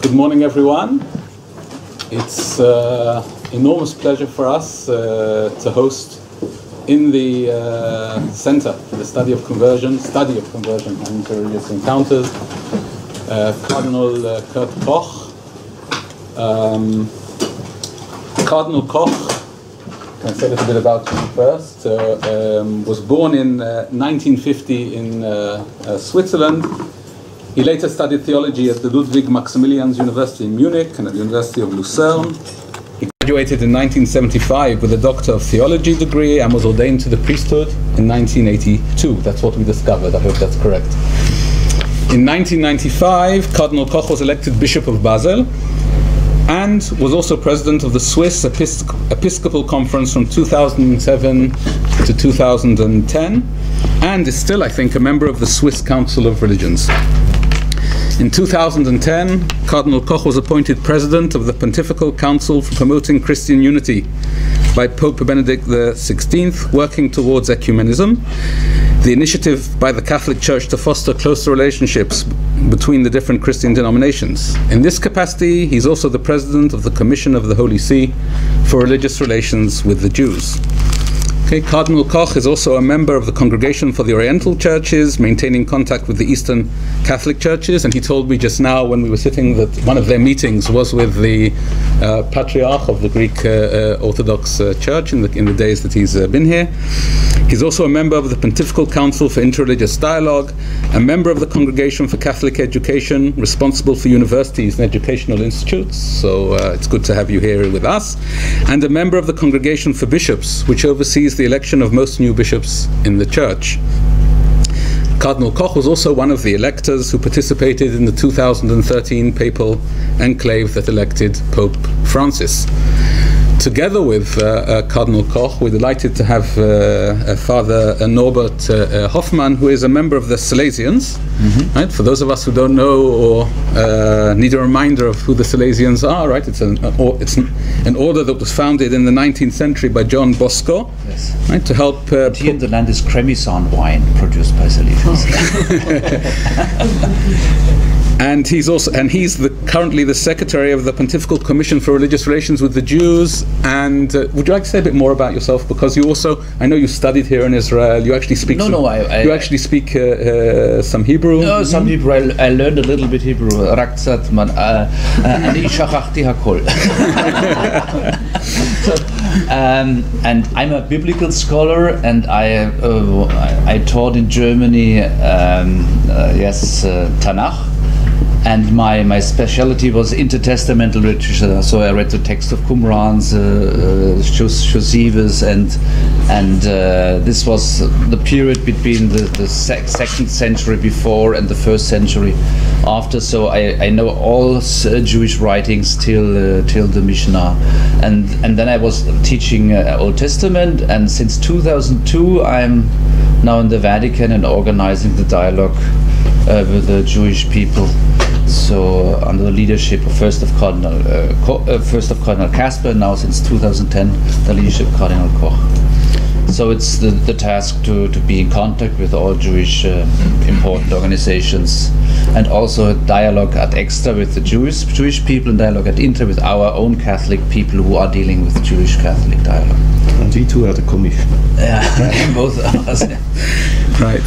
Good morning, everyone. It's an enormous pleasure for us to host in the Center for the Study of Conversion and Interreligious Encounters, Cardinal Kurt Koch. Cardinal Koch, can I say a little bit about him first? Was born in 1950 in Switzerland. He later studied theology at the Ludwig Maximilians University in Munich and at the University of Lucerne. He graduated in 1975 with a Doctor of Theology degree and was ordained to the priesthood in 1982. That's what we discovered. I hope that's correct. In 1995, Cardinal Koch was elected Bishop of Basel and was also president of the Swiss Episcopal Conference from 2007 to 2010, and is still, I think, a member of the Swiss Council of Religions. In 2010, Cardinal Koch was appointed president of the Pontifical Council for Promoting Christian Unity by Pope Benedict XVI, working towards ecumenism, the initiative by the Catholic Church to foster closer relationships between the different Christian denominations. In this capacity, he's also the president of the Commission of the Holy See for Religious Relations with the Jews. Cardinal Koch is also a member of the Congregation for the Oriental Churches, maintaining contact with the Eastern Catholic Churches, and he told me just now when we were sitting that one of their meetings was with the Patriarch of the Greek Orthodox Church in the days that he's been here. He's also a member of the Pontifical Council for Interreligious Dialogue, a member of the Congregation for Catholic Education, responsible for universities and educational institutes, so it's good to have you here with us, and a member of the Congregation for Bishops, which oversees the election of most new bishops in the Church. Cardinal Koch was also one of the electors who participated in the 2013 papal enclave that elected Pope Francis. Together with Cardinal Koch, we're delighted to have Father Norbert Hoffmann, who is a member of the Salesians. Right? For those of us who don't know or need a reminder of who the Salesians are, right? It's an order that was founded in the 19th century by John Bosco, yes. Right? To help. Here in the land is Cremison wine produced by Salesians. And he's currently the secretary of the Pontifical Commission for Religious Relations with the Jews. And would you like to say a bit more about yourself? Because you also, I know you studied here in Israel. You actually speak. You actually speak some Hebrew. No, some Hebrew. I learned a little bit Hebrew. Rakzat man, ani shachachti hakol. And I'm a biblical scholar, and I taught in Germany. Tanakh. And my specialty was intertestamental literature, so I read the text of Qumrans, Josephus, and this was the period between the second century before and the first century after. So I know all Jewish writings till the Mishnah, and then I was teaching Old Testament, and since 2002 I'm now in the Vatican and organizing the dialogue with the Jewish people. So under the leadership of first of Cardinal Kasper, now since 2010 the leadership of Cardinal Koch. So it's the task to be in contact with all Jewish important organizations, and also dialogue at extra with the Jewish people, and dialogue at inter with our own Catholic people who are dealing with Jewish Catholic dialogue. And we too are the commission. Yeah, both of us. Right.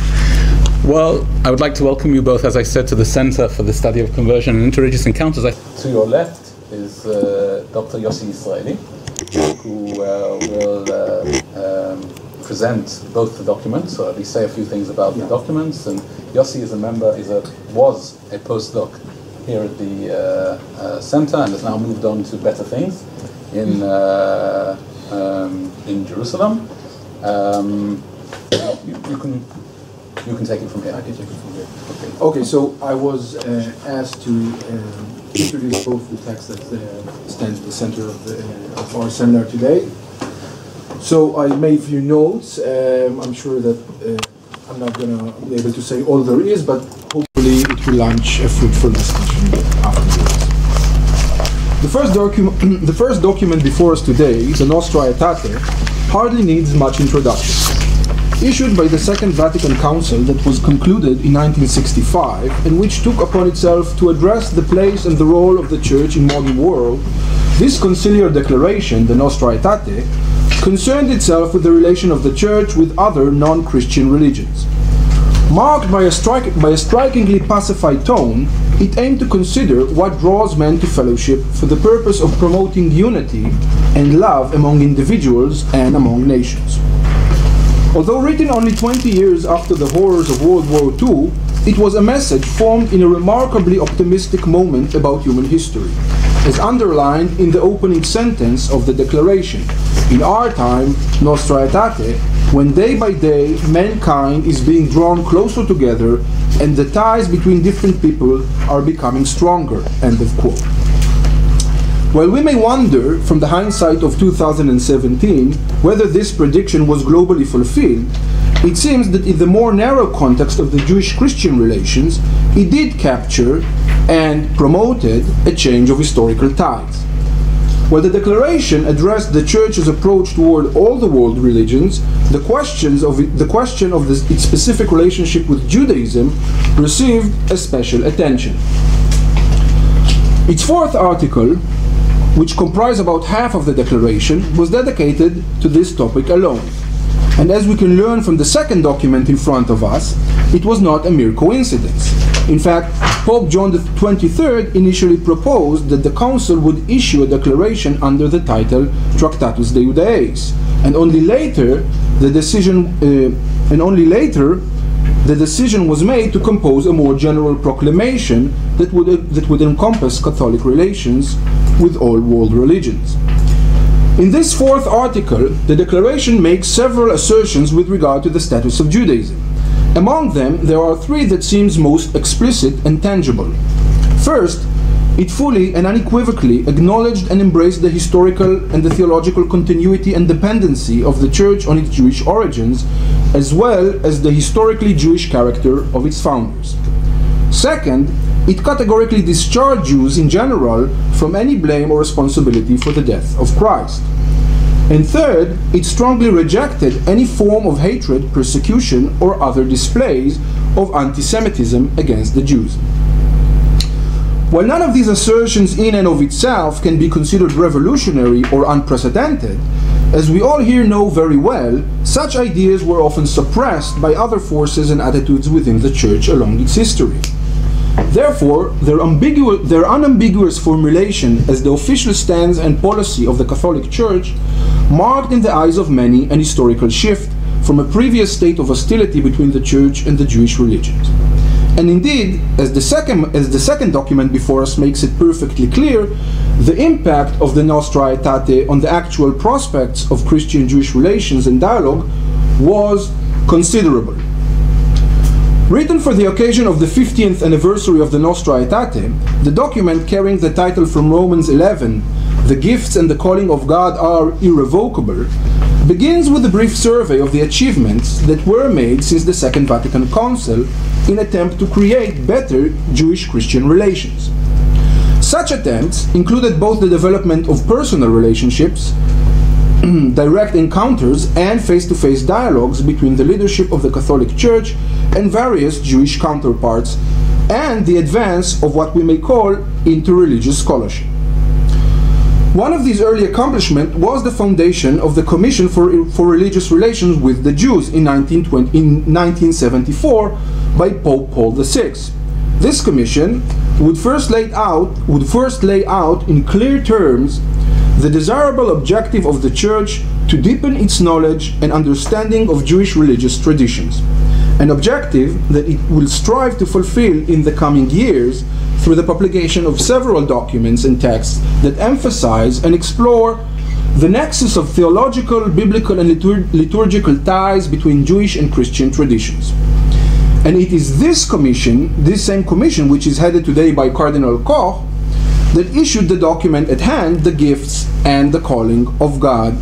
Well, I would like to welcome you both, as I said, to the Center for the Study of Conversion and Interreligious Encounters. To your left is Dr. Yossi Israeli, who will present both the documents, or at least say a few things about the documents. And Yossi was a postdoc here at the Center, and has now moved on to better things in Jerusalem. You can take it from here. I can take it from here. Okay, so I was asked to introduce both the texts that stand at the center of our seminar today. So I made a few notes. I'm sure that I'm not going to be able to say all there is, but hopefully it will launch a fruitful discussion afterwards. The first document before us today, the Nostra Aetate, hardly needs much introduction. issued by the Second Vatican Council that was concluded in 1965 and which took upon itself to address the place and the role of the Church in modern world, this conciliar declaration, the Nostra Aetate, concerned itself with the relation of the Church with other non-Christian religions. Marked by a strikingly pacified tone, it aimed to consider what draws men to fellowship for the purpose of promoting unity and love among individuals and among nations. Although written only 20 years after the horrors of World War II, it was a message formed in a remarkably optimistic moment about human history, as underlined in the opening sentence of the declaration. In our time, Nostra Aetate, when day by day mankind is being drawn closer together and the ties between different people are becoming stronger. End of quote. While we may wonder, from the hindsight of 2017, whether this prediction was globally fulfilled, it seems that in the more narrow context of the Jewish-Christian relations, it did capture and promoted a change of historical tides. While the declaration addressed the Church's approach toward all the world religions, the question of its specific relationship with Judaism received a special attention. Its fourth article, which comprised about half of the declaration, was dedicated to this topic alone. And as we can learn from the second document in front of us, it was not a mere coincidence. In fact, Pope John XXIII initially proposed that the Council would issue a declaration under the title Tractatus de Judaeis, and only later the decision was made to compose a more general proclamation that would encompass Catholic relations with all world religions. In this fourth article, the declaration makes several assertions with regard to the status of Judaism. Among them, there are three that seems most explicit and tangible. First, it fully and unequivocally acknowledged and embraced the historical and the theological continuity and dependency of the Church on its Jewish origins, as well as the historically Jewish character of its founders. Second, it categorically discharged Jews in general from any blame or responsibility for the death of Christ. And third, it strongly rejected any form of hatred, persecution, or other displays of anti-Semitism against the Jews. While none of these assertions in and of itself can be considered revolutionary or unprecedented, as we all here know very well, such ideas were often suppressed by other forces and attitudes within the Church along its history. Therefore, their unambiguous formulation as the official stance and policy of the Catholic Church marked in the eyes of many an historical shift from a previous state of hostility between the Church and the Jewish religions. And indeed, as the second document before us makes it perfectly clear, the impact of the Nostra Aetate on the actual prospects of Christian-Jewish relations and dialogue was considerable. Written for the occasion of the 50th anniversary of the Nostra Aetate, the document carrying the title from Romans 11, "The gifts and the calling of God are irrevocable," begins with a brief survey of the achievements that were made since the Second Vatican Council in attempt to create better Jewish-Christian relations. Such attempts included both the development of personal relationships, direct encounters, and face-to-face dialogues between the leadership of the Catholic Church and various Jewish counterparts, and the advance of what we may call interreligious scholarship. One of these early accomplishments was the foundation of the Commission for Religious Relations with the Jews in 1974 by Pope Paul VI. This commission would first lay out in clear terms the desirable objective of the Church to deepen its knowledge and understanding of Jewish religious traditions, an objective that it will strive to fulfill in the coming years through the publication of several documents and texts that emphasize and explore the nexus of theological, biblical, and liturgical ties between Jewish and Christian traditions. And it is this same commission, which is headed today by Cardinal Koch, that issued the document at hand, "The gifts and the calling of God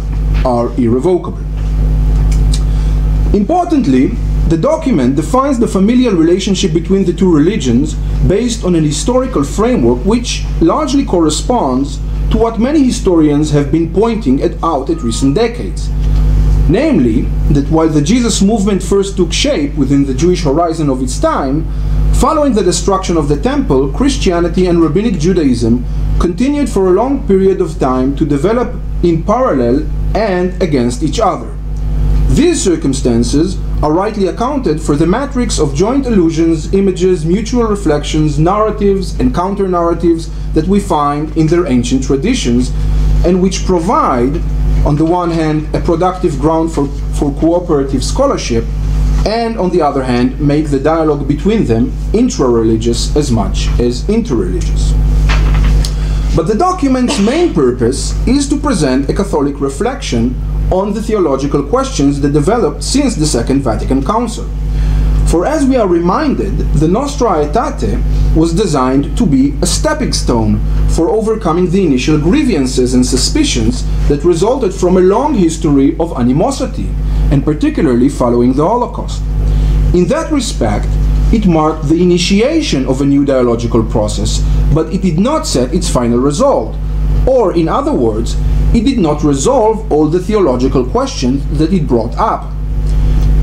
are irrevocable." Importantly, the document defines the familial relationship between the two religions based on an historical framework which largely corresponds to what many historians have been pointing out at recent decades, Namely, that while the Jesus movement first took shape within the Jewish horizon of its time, following the destruction of the temple, Christianity and Rabbinic Judaism continued for a long period of time to develop in parallel and against each other. These circumstances are rightly accounted for the matrix of joint allusions, images, mutual reflections, narratives, and counter-narratives that we find in their ancient traditions, and which provide, on the one hand, a productive ground for cooperative scholarship, and on the other hand, make the dialogue between them intra-religious as much as inter-religious. But the document's main purpose is to present a Catholic reflection on the theological questions that developed since the Second Vatican Council. For as we are reminded, the Nostra Aetate was designed to be a stepping stone for overcoming the initial grievances and suspicions that resulted from a long history of animosity, and particularly following the Holocaust. In that respect, it marked the initiation of a new dialogical process, but it did not set its final result. Or, in other words, it did not resolve all the theological questions that it brought up.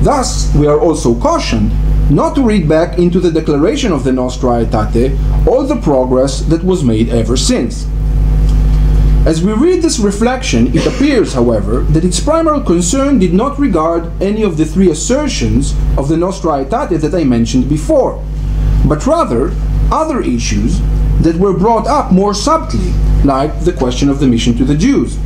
Thus, we are also cautioned not to read back into the declaration of the Nostra Aetate all the progress that was made ever since. As we read this reflection, it appears, however, that its primary concern did not regard any of the three assertions of the Nostra Aetate that I mentioned before, but rather other issues that were brought up more subtly, like the question of the mission to the Jews.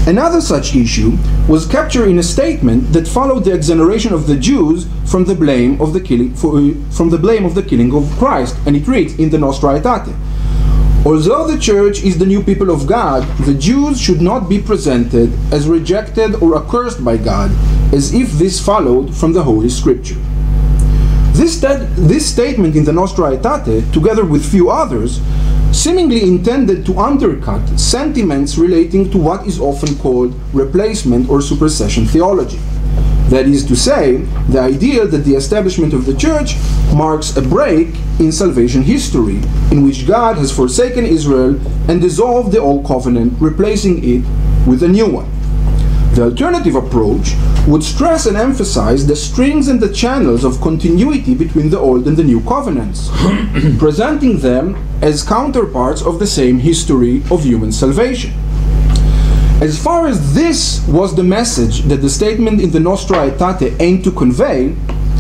Another such issue was captured in a statement that followed the exoneration of the Jews from the blame of the killing of Christ, and it reads in the Nostra Aetate: although the Church is the new people of God, the Jews should not be presented as rejected or accursed by God, as if this followed from the Holy Scripture. This statement in the Nostra Aetate, together with few others, seemingly intended to undercut sentiments relating to what is often called replacement or supersession theology. That is to say, the idea that the establishment of the Church marks a break in salvation history, in which God has forsaken Israel and dissolved the old covenant, replacing it with a new one. The alternative approach would stress and emphasize the strings and the channels of continuity between the old and the new covenants, presenting them as counterparts of the same history of human salvation. As far as this was the message that the statement in the Nostra Aetate aimed to convey,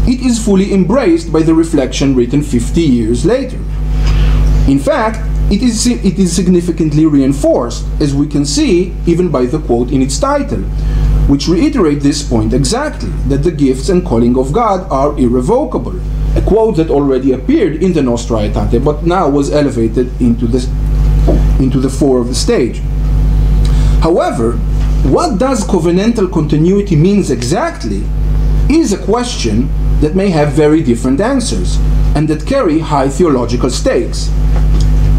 it is fully embraced by the reflection written 50 years later. In fact, it is significantly reinforced, as we can see even by the quote in its title, which reiterate this point exactly, that the gifts and calling of God are irrevocable, a quote that already appeared in the Nostra Aetate but now was elevated into the fore of the stage. However, what does covenantal continuity means exactly is a question that may have very different answers and that carry high theological stakes.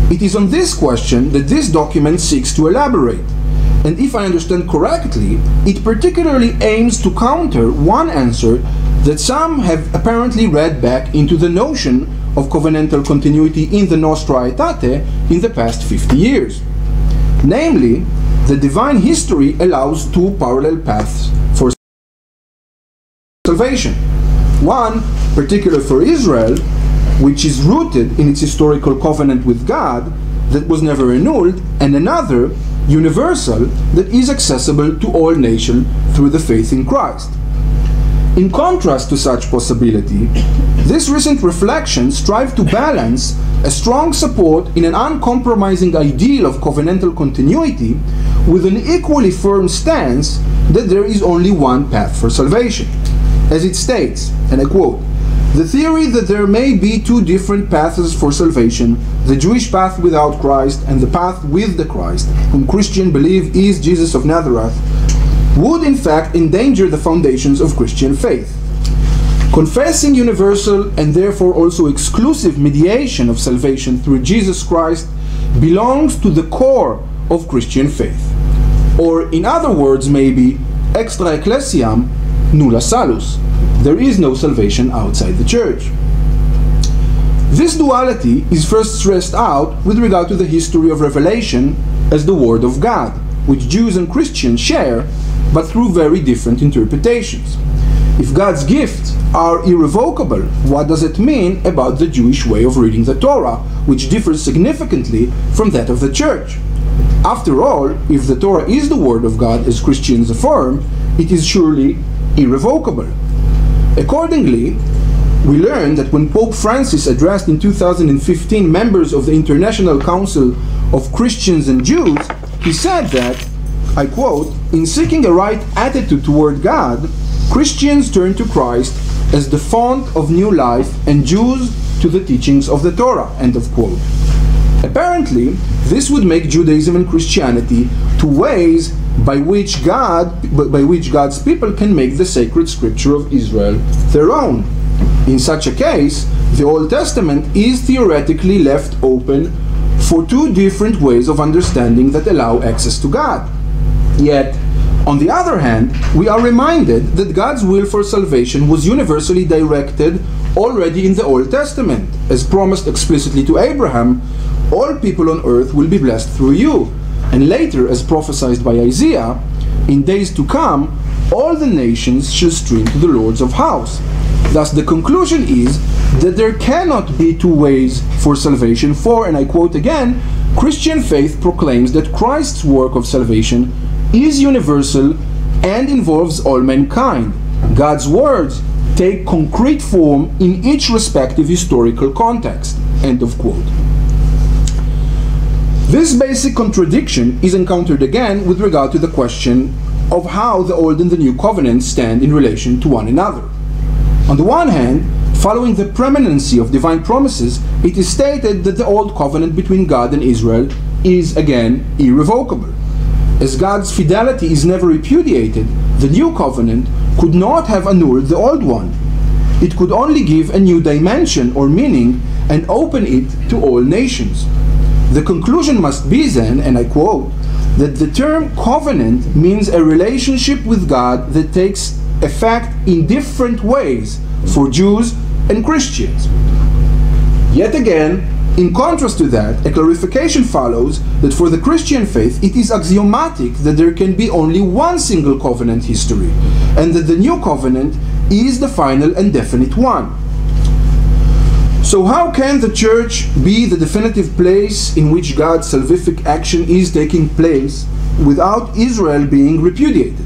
It is on this question that this document seeks to elaborate, and if I understand correctly, it particularly aims to counter one answer that some have apparently read back into the notion of covenantal continuity in the Nostra Aetate in the past 50 years. Namely, the divine history allows two parallel paths for salvation. One, particular for Israel, which is rooted in its historical covenant with God that was never annulled, and another, universal, that is accessible to all nations through the faith in Christ. In contrast to such possibility, this recent reflection strives to balance a strong support in an uncompromising ideal of covenantal continuity with an equally firm stance that there is only one path for salvation. As it states, and I quote, "The theory that there may be two different paths for salvation, the Jewish path without Christ and the path with the Christ, whom Christians believe is Jesus of Nazareth, would in fact endanger the foundations of Christian faith. Confessing universal and therefore also exclusive mediation of salvation through Jesus Christ belongs to the core of Christian faith. Or in other words, maybe, extra ecclesiam nulla salus. There is no salvation outside the Church." This duality is first stressed out with regard to the history of revelation as the Word of God, which Jews and Christians share, but through very different interpretations. If God's gifts are irrevocable, what does it mean about the Jewish way of reading the Torah, which differs significantly from that of the Church? After all, if the Torah is the Word of God, as Christians affirm, it is surely irrevocable. Accordingly, we learn that when Pope Francis addressed in 2015 members of the International Council of Christians and Jews, he said that, I quote, "In seeking a right attitude toward God, Christians turn to Christ as the font of new life and Jews to the teachings of the Torah," end of quote. Apparently, this would make Judaism and Christianity two ways by which God's people can make the sacred scripture of Israel their own. In such a case, the Old Testament is theoretically left open for two different ways of understanding that allow access to God. Yet, on the other hand, we are reminded that God's will for salvation was universally directed already in the Old Testament, as promised explicitly to Abraham, "All people on earth will be blessed through you," and later, as prophesied by Isaiah, "In days to come, all the nations shall stream to the Lords of house." Thus, the conclusion is that there cannot be two ways for salvation, for, and I quote again, Christian faith proclaims that Christ's work of salvation is universal and involves all mankind. God's words take concrete form in each respective historical context, end of quote. This basic contradiction is encountered again with regard to the question of how the Old and the New Covenants stand in relation to one another. On the one hand, following the preeminency of divine promises, it is stated that the Old Covenant between God and Israel is again irrevocable. As God's fidelity is never repudiated, the New Covenant could not have annulled the Old one. It could only give a new dimension or meaning and open it to all nations. The conclusion must be then, and I quote, that the term covenant means a relationship with God that takes effect in different ways for Jews and Christians. Yet again, in contrast to that, a clarification follows that for the Christian faith it is axiomatic that there can be only one single covenant history, and that the new covenant is the final and definite one. So how can the church be the definitive place in which God's salvific action is taking place without Israel being repudiated?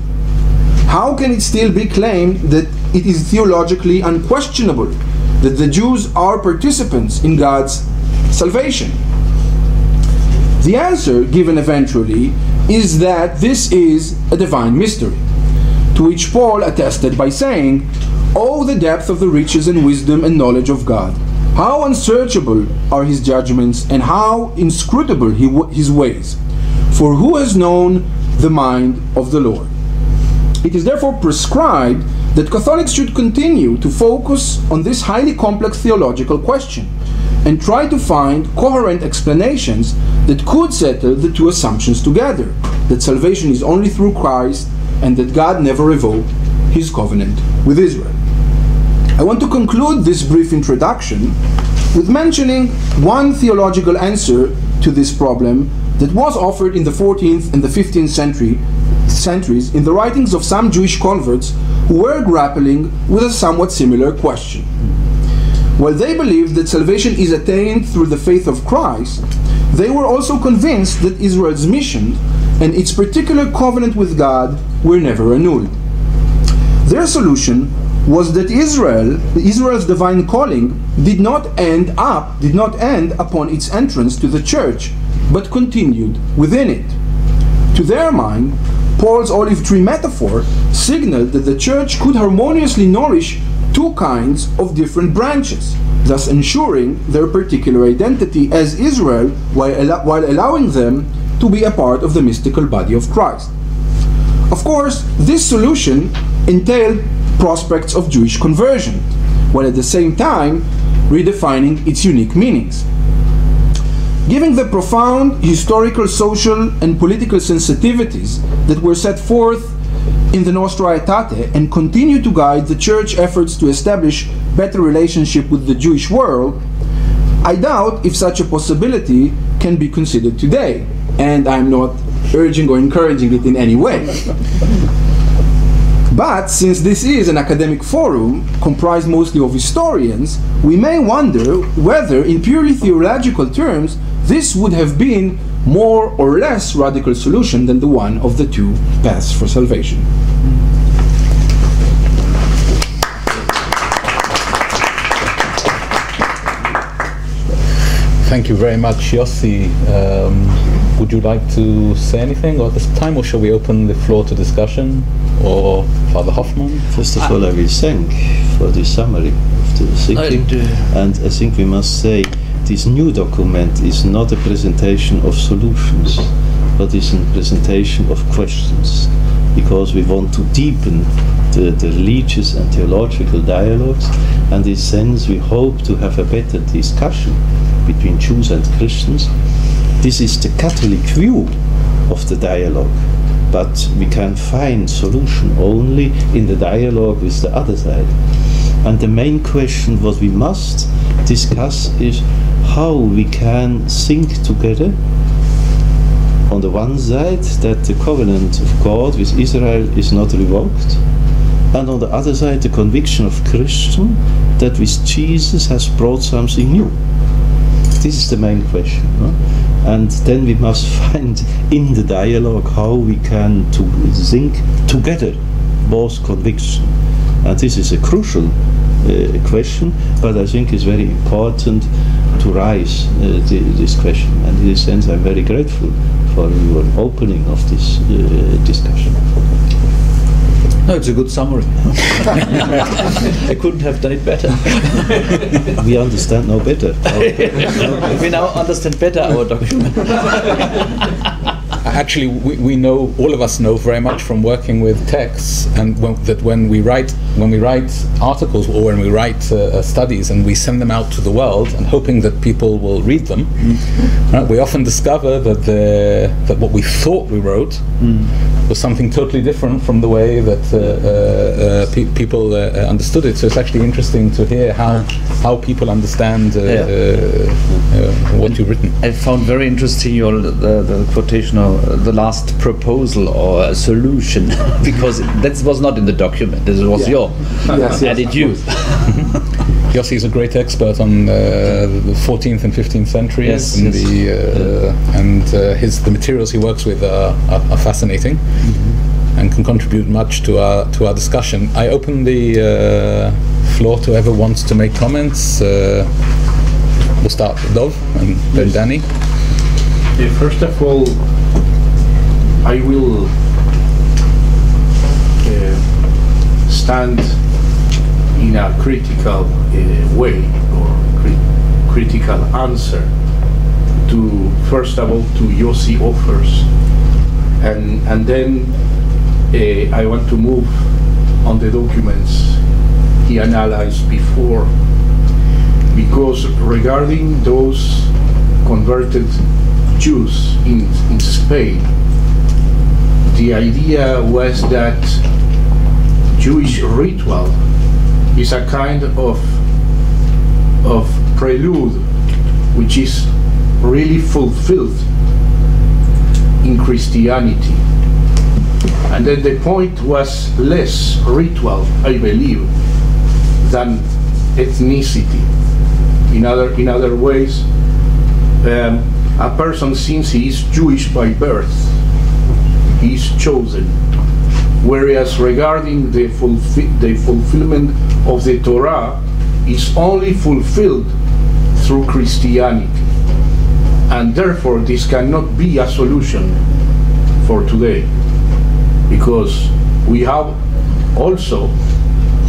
How can it still be claimed that it is theologically unquestionable that the Jews are participants in God's salvation? The answer given eventually is that this is a divine mystery, to which Paul attested by saying, "Oh, the depth of the riches and wisdom and knowledge of God! How unsearchable are his judgments, and how inscrutable his ways! For who has known the mind of the Lord?" It is therefore prescribed that Catholics should continue to focus on this highly complex theological question and try to find coherent explanations that could settle the two assumptions together, that salvation is only through Christ and that God never revoked his covenant with Israel. I want to conclude this brief introduction with mentioning one theological answer to this problem that was offered in the 14th and the 15th centuries in the writings of some Jewish converts who were grappling with a somewhat similar question. While they believed that salvation is attained through the faith of Christ, they were also convinced that Israel's mission and its particular covenant with God were never annulled. Their solution was that Israel's divine calling did not end upon its entrance to the church, but continued within it. To their mind, Paul's olive tree metaphor signaled that the church could harmoniously nourish two kinds of different branches, thus ensuring their particular identity as Israel while allowing them to be a part of the mystical body of Christ. Of course, this solution entailed prospects of Jewish conversion, while at the same time redefining its unique meanings. Given the profound historical, social, and political sensitivities that were set forth in the Nostra Aetate and continue to guide the Church efforts to establish better relationship with the Jewish world, I doubt if such a possibility can be considered today, and I'm not urging or encouraging it in any way. But since this is an academic forum comprised mostly of historians, we may wonder whether, in purely theological terms, this would have been more or less radical solution than the one of the two paths for salvation. Thank you very much, Yossi. Would you like to say anything at this time, or shall we open the floor to discussion? Or Father Hoffman? First of all, I will thank for the summary of the thinking. And I think we must say this new document is not a presentation of solutions, but is a presentation of questions, because we want to deepen the religious and theological dialogues, and in this sense we hope to have a better discussion between Jews and Christians. This is the Catholic view of the dialogue, but we can find solution only in the dialogue with the other side. And the main question what we must discuss is how we can think together. On the one side, that the covenant of God with Israel is not revoked, and on the other side, the conviction of Christian that with Jesus has brought something new. This is the main question. No? And then we must find in the dialogue how we can think together both conviction. And this is a crucial question, but I think it's very important to raise this question. And in this sense, I'm very grateful for your opening of this discussion. No, it's a good summary. I couldn't have done it better. We understand now better. We now understand better our document. Actually, we know, all of us know very much from working with texts, and when we write articles or when we write studies and we send them out to the world and hoping that people will read them, we often discover that what we thought we wrote was something totally different from the way that people understood it. So it's actually interesting to hear how people understand what you've written. I found very interesting the quotation of the last proposal or a solution, because that was not in the document. This was your added you. Yossi is a great expert on the 14th and 15th centuries, and the materials he works with are fascinating and can contribute much to our discussion. I open the floor to whoever wants to make comments. We'll start with Dov and then Danny. First of all, I will stand in a critical way, or critical answer to, first of all, to Yossi offers, and then I want to move on the documents he analyzed before, because regarding those converted Jews in Spain, the idea was that Jewish ritual is a kind of prelude which is really fulfilled in Christianity. And then the point was less ritual, I believe, than ethnicity. In other ways, a person, since he is Jewish by birth, he is chosen. Whereas regarding the fulfillment of the Torah, is only fulfilled through Christianity. And therefore this cannot be a solution for today, because we have also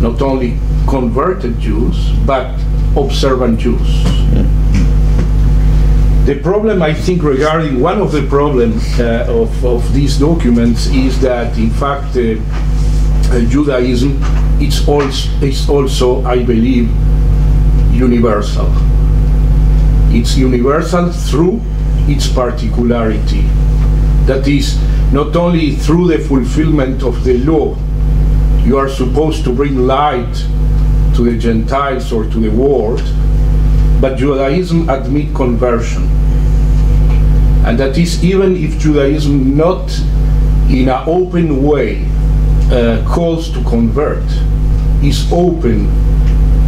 not only converted Jews, but observant Jews. The problem, I think, regarding one of the problems of these documents is that, in fact, Judaism is also, I believe, universal. It's universal through its particularity. That is, not only through the fulfillment of the law, you are supposed to bring light to the Gentiles or to the world, but Judaism admits conversion. and that is even if Judaism not in an open way calls to convert, is open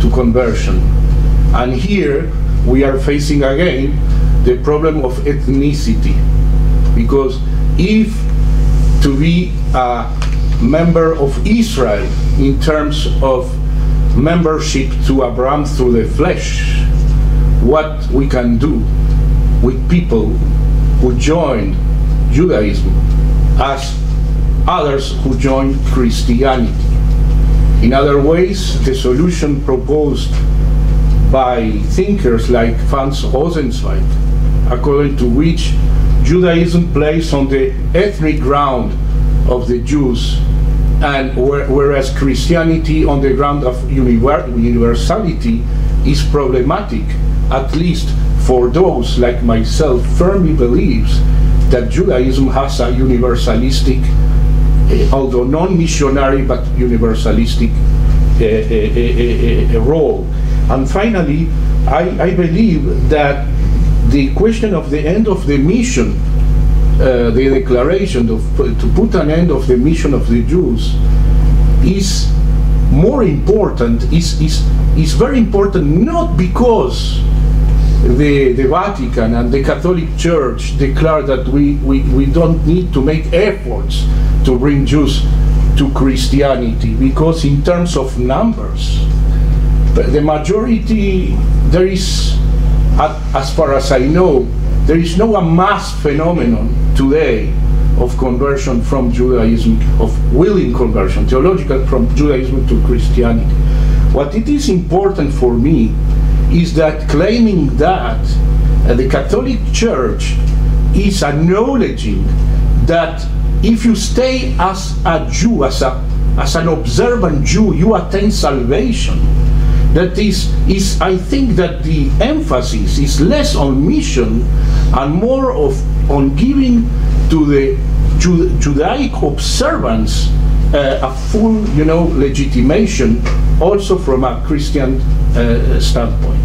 to conversion. And here we are facing again the problem of ethnicity, because if to be a member of Israel in terms of membership to Abraham through the flesh, what we can do with people who joined Judaism as others who joined Christianity. In other ways, the solution proposed by thinkers like Franz Rosenzweig, according to which Judaism plays on the ethnic ground of the Jews, and whereas Christianity on the ground of universality is problematic, at least for those like myself firmly believes that Judaism has a universalistic, although non-missionary, but universalistic role. And finally, I believe that the question of the end of the mission, the declaration to put an end of the mission of the Jews, is more important, is very important, not because the Vatican and the Catholic Church declare that we don't need to make efforts to bring Jews to Christianity, because in terms of numbers, the majority, there is, as far as I know, there is no mass phenomenon today of conversion from Judaism, of willing conversion, theological, from Judaism to Christianity. What it is important for me is that claiming that the Catholic Church is acknowledging that if you stay as a Jew, as an observant Jew, you attain salvation. That is, I think that the emphasis is less on mission and more on giving to the Judaic observance a full, legitimation, also from a Christian standpoint.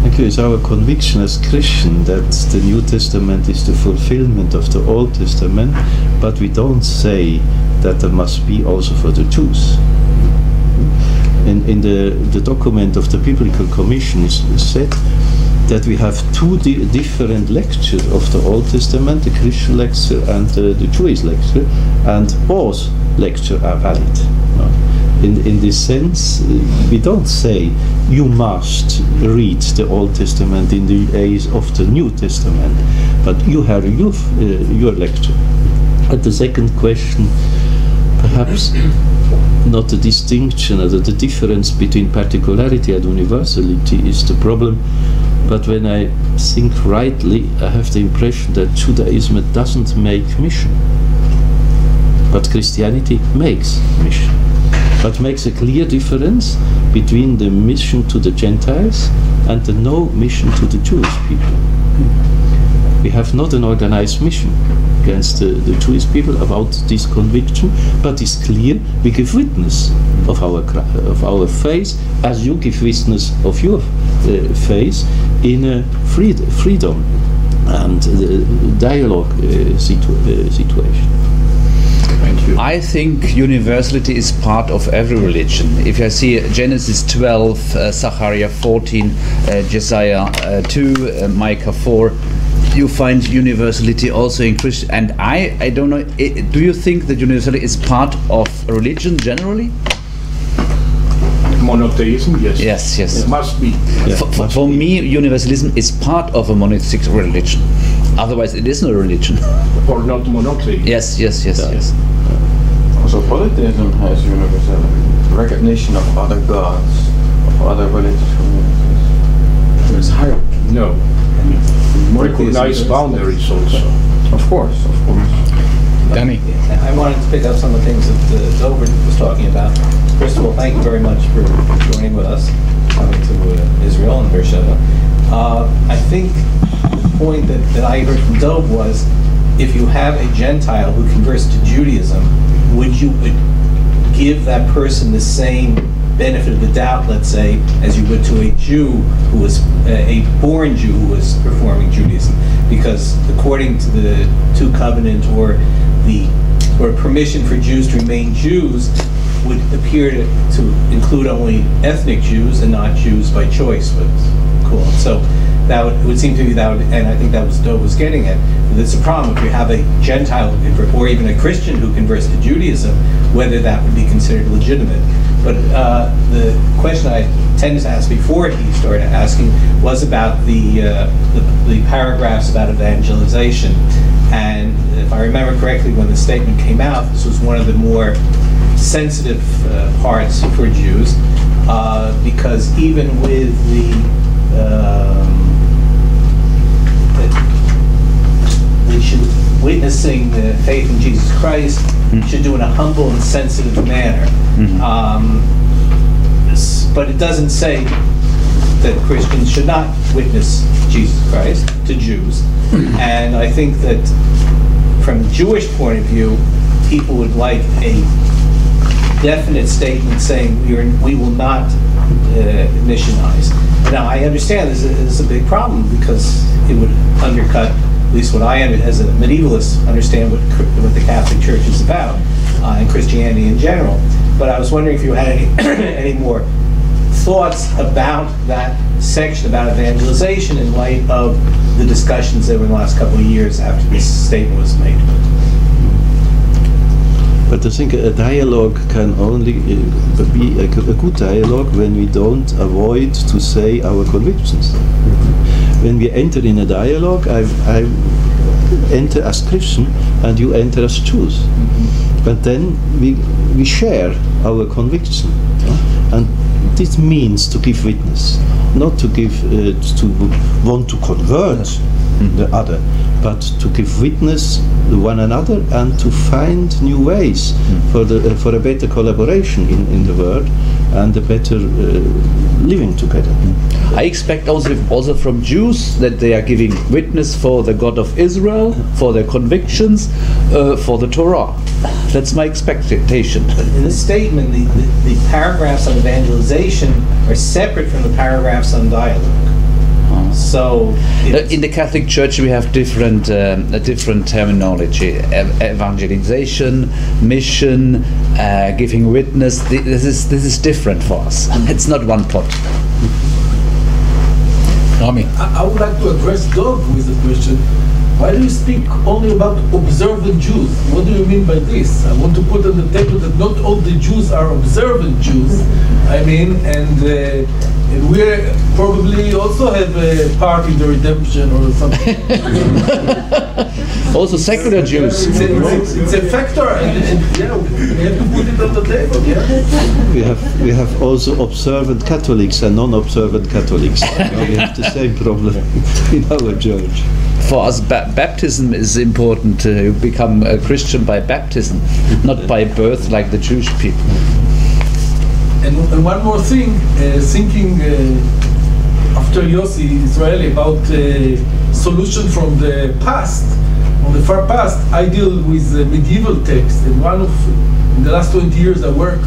It is our conviction as Christian that the New Testament is the fulfillment of the Old Testament, but we don't say that there must be also for the Jews. In the document of the Biblical Commission is said that we have two different lectures of the Old Testament, the Christian lecture and the Jewish lecture, and both lectures are valid. In this sense, we don't say you must read the Old Testament in the age of the New Testament, but you have your lecture. And the second question, perhaps not the distinction or the difference between particularity and universality is the problem, but when I think rightly, I have the impression that Judaism doesn't make mission, but Christianity makes mission, but makes a clear difference between the mission to the Gentiles and the no mission to the Jewish people. We have not an organized mission against the Jewish people about this conviction, but it's clear we give witness of our faith, as you give witness of your faith in a freedom and dialogue situation. Thank you. I think universality is part of every religion. If I see Genesis 12, Zechariah 14, Jesaja 2, Micah 4, you find universality also in Christian. And I don't know, do you think that universality is part of religion generally? Monotheism, yes. Yes. It must be. Yeah, for me, universalism is part of a monotheistic religion. Otherwise, it isn't a religion. Or not monotheism. Yes. Also, polytheism has universality, recognition of other gods, of other religious communities. There's hierarchy. No. Recognize boundaries also. Of course. Danny. I wanted to pick up some of the things that Dover was talking about. First of all, thank you very much for joining with us, coming to Israel and Beersheba. I think the point that I heard from Dov was, if you have a Gentile who converts to Judaism, would you give that person the same benefit of the doubt, let's say, as you would to a Jew who was a born Jew who was performing Judaism, because according to the Two Covenant or permission for Jews to remain Jews would appear to include only ethnic Jews and not Jews by choice. But cool. So that would seem to be that, and I think that was Doe was getting at. There's a problem if you have a Gentile or even a Christian who converts to Judaism, whether that would be considered legitimate. But the question I tended to ask before he started asking was about the paragraphs about evangelization. And if I remember correctly, when the statement came out, this was one of the more sensitive parts for Jews, because even with witnessing the faith in Jesus Christ, should do in a humble and sensitive manner. But it doesn't say that Christians should not witness Jesus Christ to Jews. And I think that from a Jewish point of view, people would like a definite statement saying we will not missionize. Now, I understand this is a big problem because it would undercut, at least what I, as a medievalist, understand what the Catholic Church is about and Christianity in general. But I was wondering if you had any more thoughts about that section about evangelization in light of the discussions that were in the last couple of years after this statement was made. But I think a dialogue can only be a good dialogue when we don't avoid to say our convictions. When we enter in a dialogue, I enter as Christian and you enter as Jews. But then we share our conviction. And this means to give witness, not to give, to want to convert the other, but to give witness to one another and to find new ways for a better collaboration in the world and a better living together. I expect also from Jews that they are giving witness for the God of Israel, for their convictions, for the Torah. That's my expectation. In the statement, the paragraphs on evangelization are separate from the paragraphs on dialogue. So, in the Catholic Church, we have different terminology: evangelization, mission, giving witness. This is different for us. It's not one pot. I would like to address Dov with a question. Why do you speak only about observant Jews? What do you mean by this? I want to put on the table that not all the Jews are observant Jews. I mean, and we probably also have a part in the redemption or something. Also secular Jews. It's a factor, and yeah, we have to put it on the table. Yeah. We have also observant Catholics and non-observant Catholics. We have the same problem in our church. For us, baptism is important to become a Christian by baptism, not by birth like the Jewish people. And one more thing, thinking after Yossi Israeli about solution from the past, from the far past, I deal with medieval texts, and in the last 20 years I work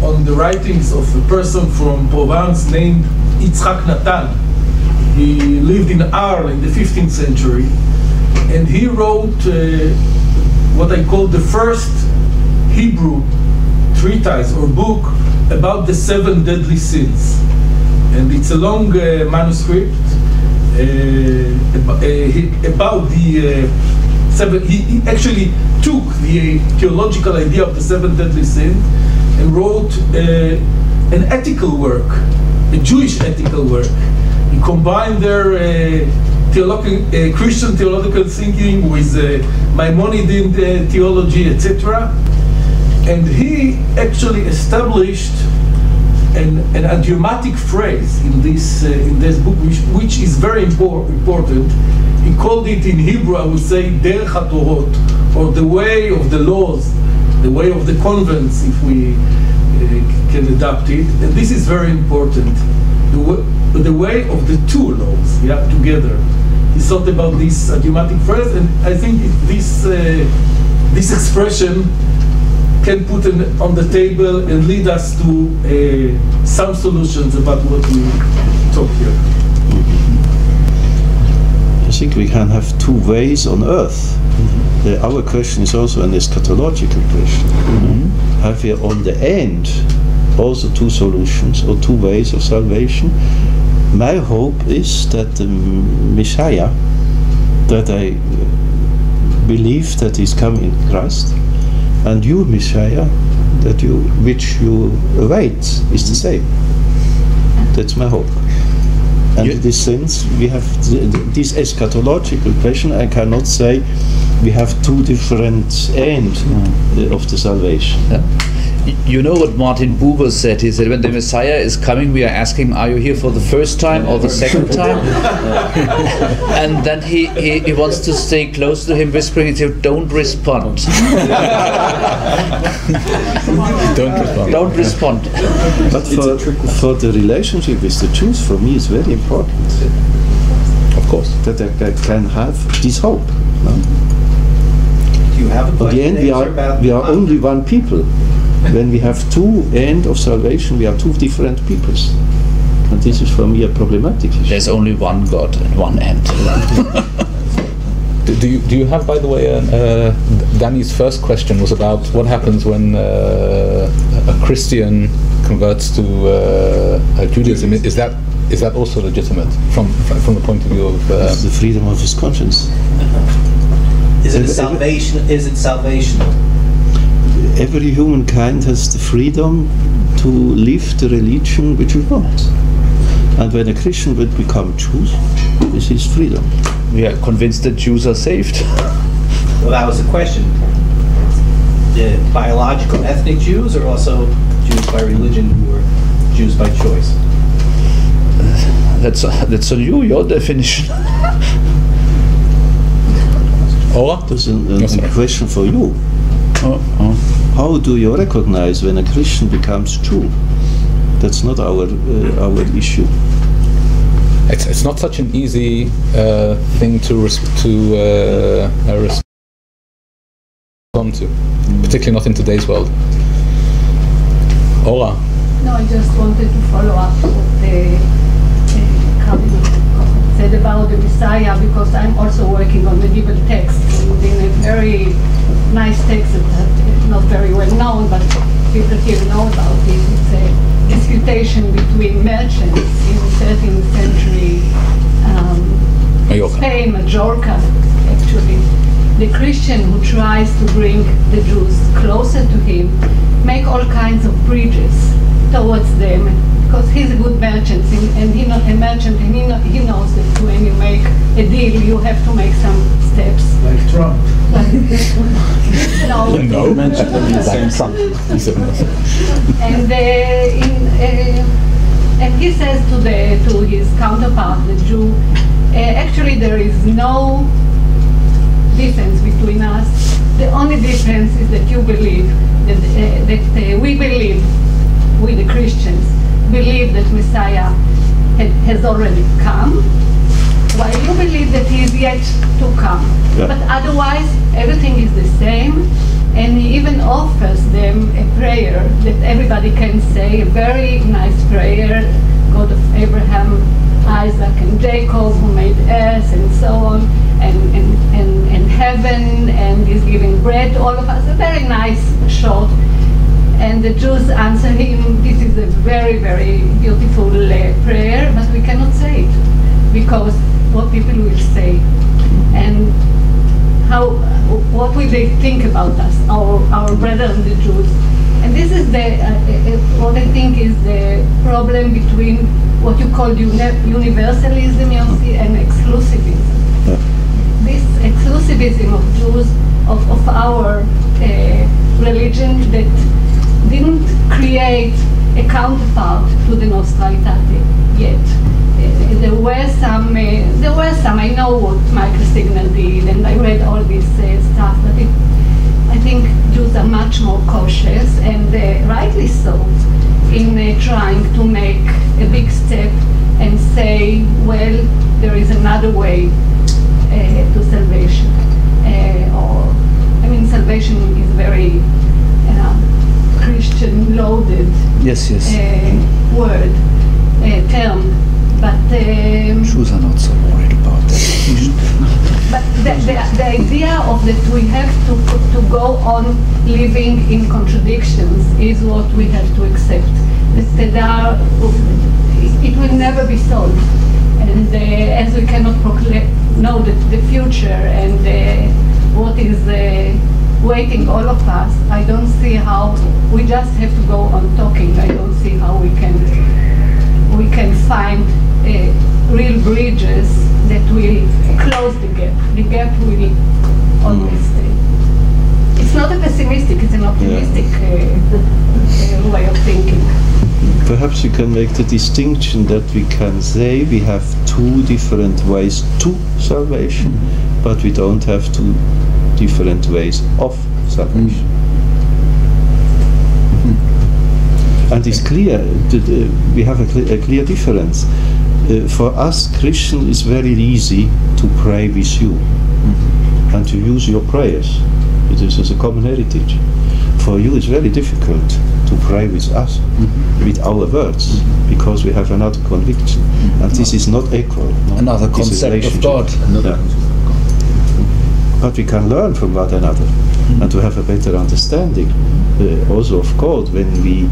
on the writings of a person from Provence named Yitzhak Natan. He lived in Arles in the 15th century, and he wrote what I call the first Hebrew treatise or book about the 7 deadly sins. And it's a long manuscript about the 7. He actually took the theological idea of the 7 deadly sins and wrote an ethical work, a Jewish ethical work. He combined their Christian theological thinking with Maimonidean theology, etc. And he actually established an idiomatic phrase in this book, which is very important. He called it in Hebrew, I would say, Derech HaTorot, or the way of the laws, the way of the convents, if we can adapt it. And this is very important. The way of the two laws, together. He thought about this idiomatic phrase, and I think this expression can put on the table and lead us to some solutions about what we talk here. I think we can have two ways on earth. Our question is also an eschatological question. Have we on the end also two solutions or two ways of salvation? My hope is that the Messiah, that I believe that is coming in Christ, and your Messiah, that which you await, is the same. That's my hope. And in this sense, we have this eschatological question. I cannot say we have two different ends of the salvation. You know what Martin Buber said? He said, when the Messiah is coming, we are asking, are you here for the first time or the second time? And then he wants to stay close to him, whispering, he said, don't respond. Don't respond. But for the relationship with the Jews, for me, it's very important. Of course. That I can have this hope. No? Do you have a At the end, we are only one people. When we have two ends of salvation, we are two different peoples. And this is for me a problematic issue. There's only one God and one end. Do you have, by the way, Danny's first question was about what happens when a Christian converts to Judaism. Is that also legitimate from the point of view of the freedom of his conscience? Is it salvation? Is it salvational? Every humankind has the freedom to live the religion which we want. And when a Christian would become Jews, this is freedom. We are convinced that Jews are saved. Well, that was the question. The biological ethnic Jews, or also Jews by religion who are Jews by choice? That's on you, your definition. That's a question for you. How do you recognize when a Christian becomes Jew? That's not our issue. It's not such an easy thing to respond to, particularly not in today's world. Ola. No, I just wanted to follow up what the Cardinal Koch said about the Messiah, because I'm also working on medieval texts, and in a very nice text that is not very well known, but people here know about it. It's a disputation between merchants in 13th century Spain, Majorca, actually. The Christian who tries to bring the Jews closer to him make all kinds of bridges towards them, because he's a good merchant, and he knows that when you make a deal, you have to make some steps. Like Trump. No. And he says to his counterpart, the Jew, actually there is no difference between us. The only difference is that you believe that we believe, we the Christians believe that Messiah has already come, while you believe that he is yet to come. Yeah. But otherwise, everything is the same, and he even offers them a prayer that everybody can say, a very nice prayer, God of Abraham, Isaac, and Jacob, who made earth, and so on, and heaven, and is giving bread to all of us, a very nice short. And the Jews answer him, this is a very, very beautiful prayer, but we cannot say it, because what people will say, and what will they think about us, our brethren, the Jews. And this is what I think is the problem between what you call universalism, Yossi, and exclusivism. This exclusivism of Jews, of our religion, that didn't create a counterpart to the Nostra Aetate yet. There were some. I know what Michael Signal did, and I read all this stuff. But I think Jews are much more cautious, and rightly so, in trying to make a big step and say, well, there is another way to salvation. Salvation is very such a loaded yes, yes. word, term, but Jews are not so worried about that. but the idea of that we have to go on living in contradictions is what we have to accept. That it will never be solved, and as we cannot know the future and what is waiting all of us, I don't see how we just have to go on talking. I don't see how we can find real bridges that will close the gap. The gap will always stay. It's not a pessimistic, it's an optimistic way of thinking. Perhaps we can make the distinction that we can say we have two different ways to salvation, but we don't have two different ways of salvation. And it's clear that we have a clear difference. For us Christians, it's very easy to pray with you and to use your prayers. It is a common heritage. For you it's very difficult to pray with us, with our words, because we have another conviction. And this is not equal. Another concept of God. But we can learn from one another and to have a better understanding also of God when we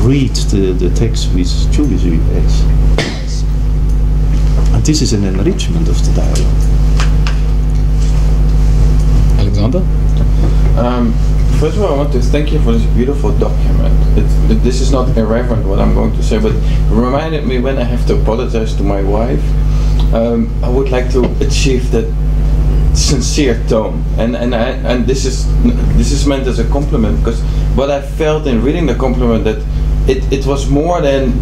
read the text with Jewish eyes. And this is an enrichment of the dialogue. Alexander? First of all, I want to thank you for this beautiful document. This is not irreverent what I'm going to say, but it reminded me when I have to apologize to my wife. I would like to achieve that sincere tone, and this is meant as a compliment, because what I felt in reading the compliment, that it was more than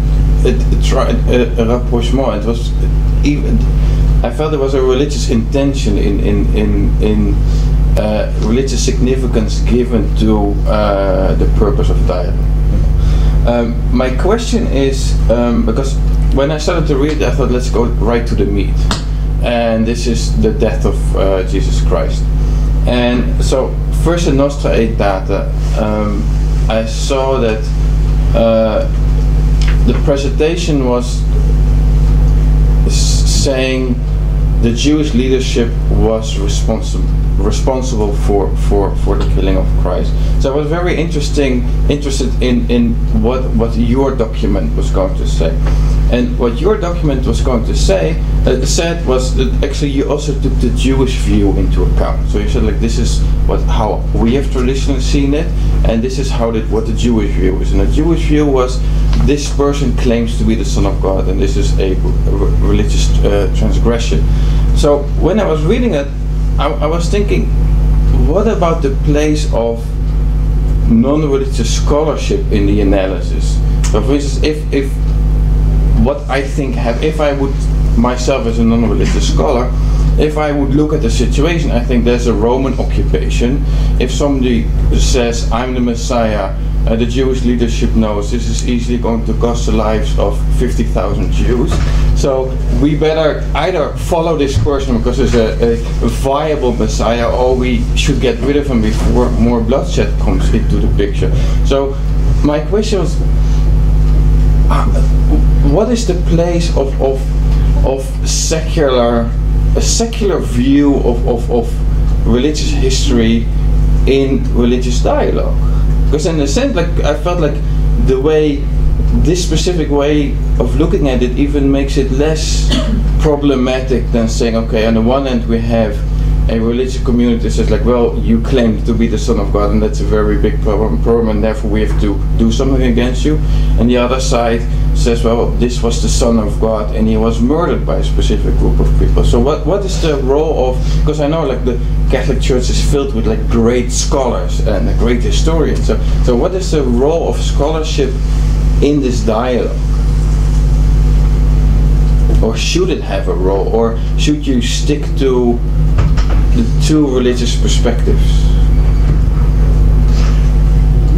a rapprochement. It was even, I felt there was a religious intention in religious significance given to the purpose of dialogue. My question is, because when I started to read, I thought, let's go right to the meat. And this is the death of Jesus Christ. And so, first in Nostra Aetate, I saw that the presentation was saying the Jewish leadership was responsible for the killing of Christ. So I was very interested in what your document was going to say. And what your document was going to say said was that actually you also took the Jewish view into account. So you said, like, this is how we have traditionally seen it, and this is what the Jewish view is. And the Jewish view was, this person claims to be the Son of God, and this is a religious transgression. So when I was reading it, I was thinking, what about the place of non-religious scholarship in the analysis? So for instance, if what I think if I would myself as a non-religious scholar, if I would look at the situation, I think there's a Roman occupation. If somebody says, I'm the Messiah, the Jewish leadership knows this is easily going to cost the lives of 50,000 Jews. So we better either follow this person because there's a viable Messiah, or we should get rid of him before more bloodshed comes into the picture. So my question was, what is the place of a secular view of religious history in religious dialogue? Because in a sense, like, I felt like this specific way of looking at it even makes it less problematic than saying, okay, on the one hand we have a religious community that says, like, well, you claim to be the Son of God, and that's a very big problem, and therefore we have to do something against you. And the other side says, well, this was the Son of God, and he was murdered by a specific group of people. So what is the role of, because I know, like, the Catholic Church is filled with, like, great scholars and great historians. So what is the role of scholarship in this dialogue? Or should it have a role? Or should you stick to the two religious perspectives?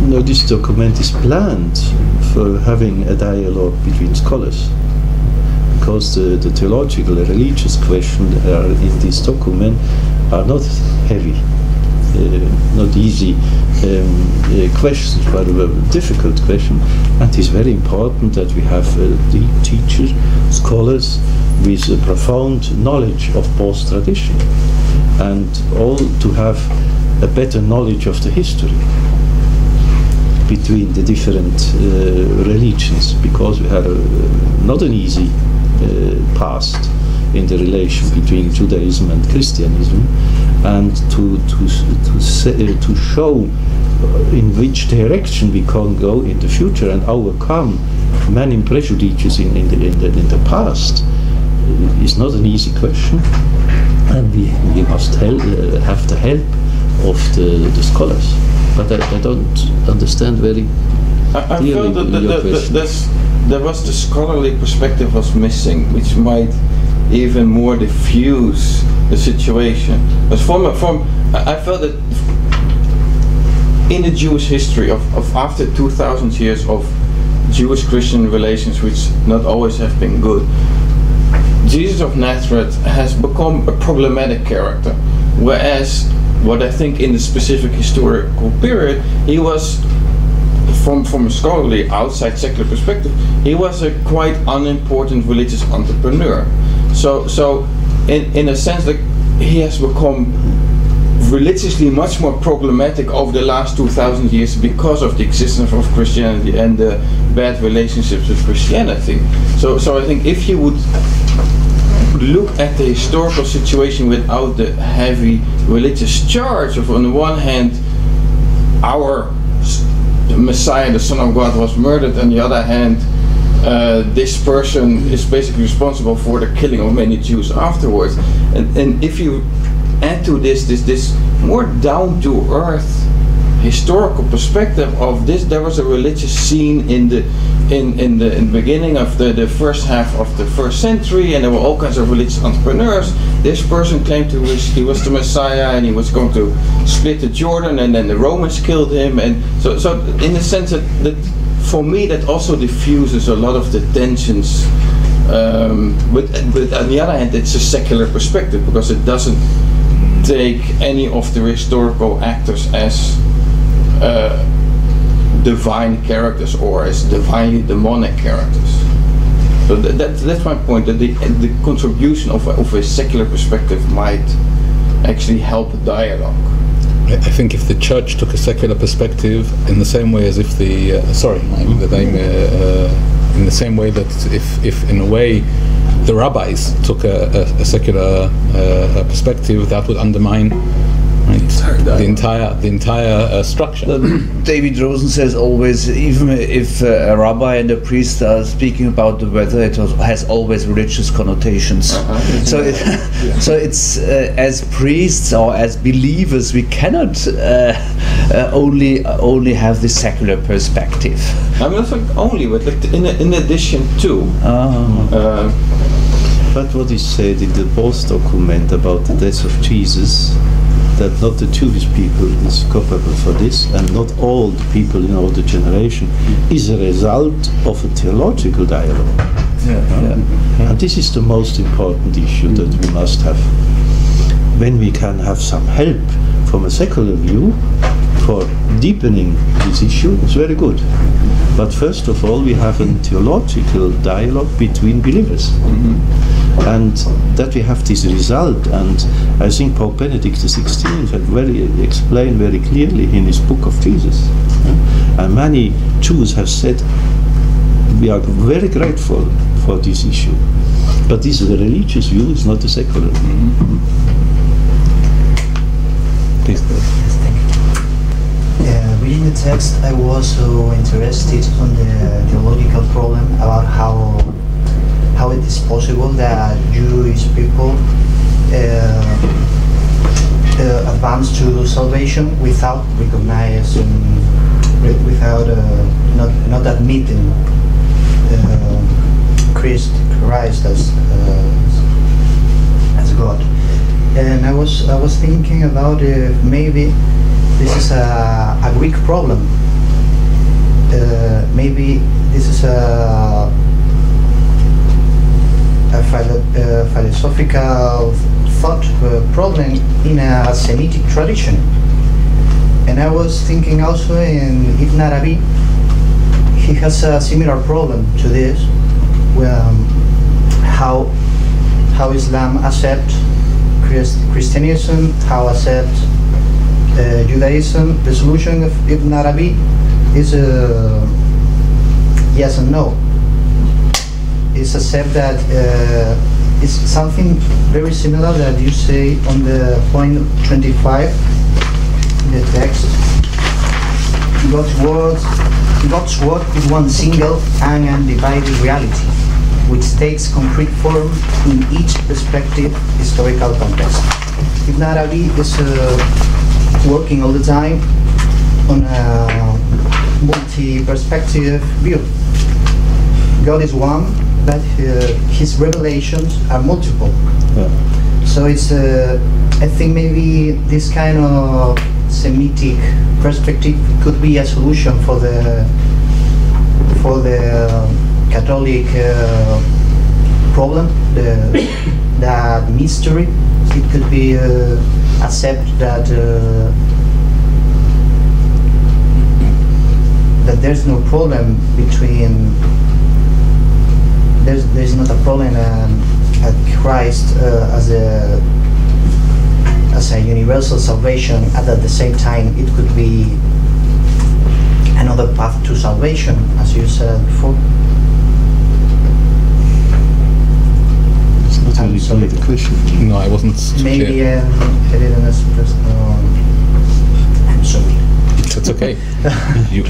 No, this document is planned for having a dialogue between scholars, because the theological and religious questions in this document are not heavy. not easy questions, but a very difficult question. And it's very important that we have the teachers, scholars with a profound knowledge of both tradition, and all to have a better knowledge of the history between the different religions, because we had not an easy past in the relation between Judaism and Christianism, and to show in which direction we can go in the future and overcome many prejudices in the past is not an easy question, and we must have the help of the scholars. But I don't understand very clearly your question. There was the scholarly perspective was missing, which might even more diffuse the situation. But I felt that in the Jewish history of after 2,000 years of Jewish-Christian relations, which not always have been good, Jesus of Nazareth has become a problematic character, whereas what I think in the specific historical period, he was, from a scholarly outside secular perspective, he was a quite unimportant religious entrepreneur. So in a sense, like, he has become religiously much more problematic over the last 2,000 years because of the existence of Christianity and the bad relationships with Christianity. So I think if you would look at the historical situation without the heavy religious charge of, on the one hand, our Messiah, the Son of God, was murdered, and on the other hand, this person is basically responsible for the killing of many Jews afterwards. And if you add to this more down-to-earth historical perspective of this, there was a religious scene in the beginning of the first half of the first century, and there were all kinds of religious entrepreneurs. This person claimed he was the Messiah, and he was going to split the Jordan, and then the Romans killed him. And so in the sense that for me that also diffuses a lot of the tensions. But on the other hand, it's a secular perspective, because it doesn't take any of the historical actors as divine characters or as divinely demonic characters. So that's my point, that the contribution of a secular perspective might actually help dialogue. I think if the church took a secular perspective in the same way as if the in the same way that if in a way the rabbis took a secular perspective, that would undermine the entire structure. David Rosen says always, even if a rabbi and a priest are speaking about the weather, it has always religious connotations. So it's as priests or as believers, we cannot only have this secular perspective. I mean, not like only, but like in addition to. But what is said in the both document about the death of Jesus, that not the Jewish people is culpable for this, and not all the people in all the generation, is a result of a theological dialogue. And this is the most important issue that we must have. When we can have some help from a secular view for deepening this issue, it's very good. But first of all, we have a theological dialogue between believers. And that we have this result, and I think Pope Benedict XVI had explained very clearly in his Book of Jesus. And many Jews have said, we are very grateful for this issue. But this is a religious view, it's not a secular view. Please go. Reading the text, I was so interested on the theological problem about how it is possible that Jewish people advance to salvation without recognizing, without not admitting Christ as God. And I was thinking about maybe this is a Greek problem. Maybe this is a philosophical thought problem in a Semitic tradition. And I was thinking also in Ibn Arabi, he has a similar problem to this, how Islam accepts Christianism, how accepts Judaism. The solution of Ibn Arabi is yes and no. It's accept that it's something very similar that you say on the point 25 in the text. God's word is one single and undivided reality, which takes concrete form in each respective historical context. Ibn Arabi is working all the time on a multi-perspective view. God is one, but his revelations are multiple. Yeah. So it's, I think maybe this kind of Semitic perspective could be a solution for the Catholic problem, that mystery. It could be accept that that there's no problem between. There's not a problem at Christ as a universal salvation, and at the same time it could be another path to salvation, as you said before. It's not really clear the question. No, I wasn't maybe clear. I didn't express. I'm sorry. It's okay. You.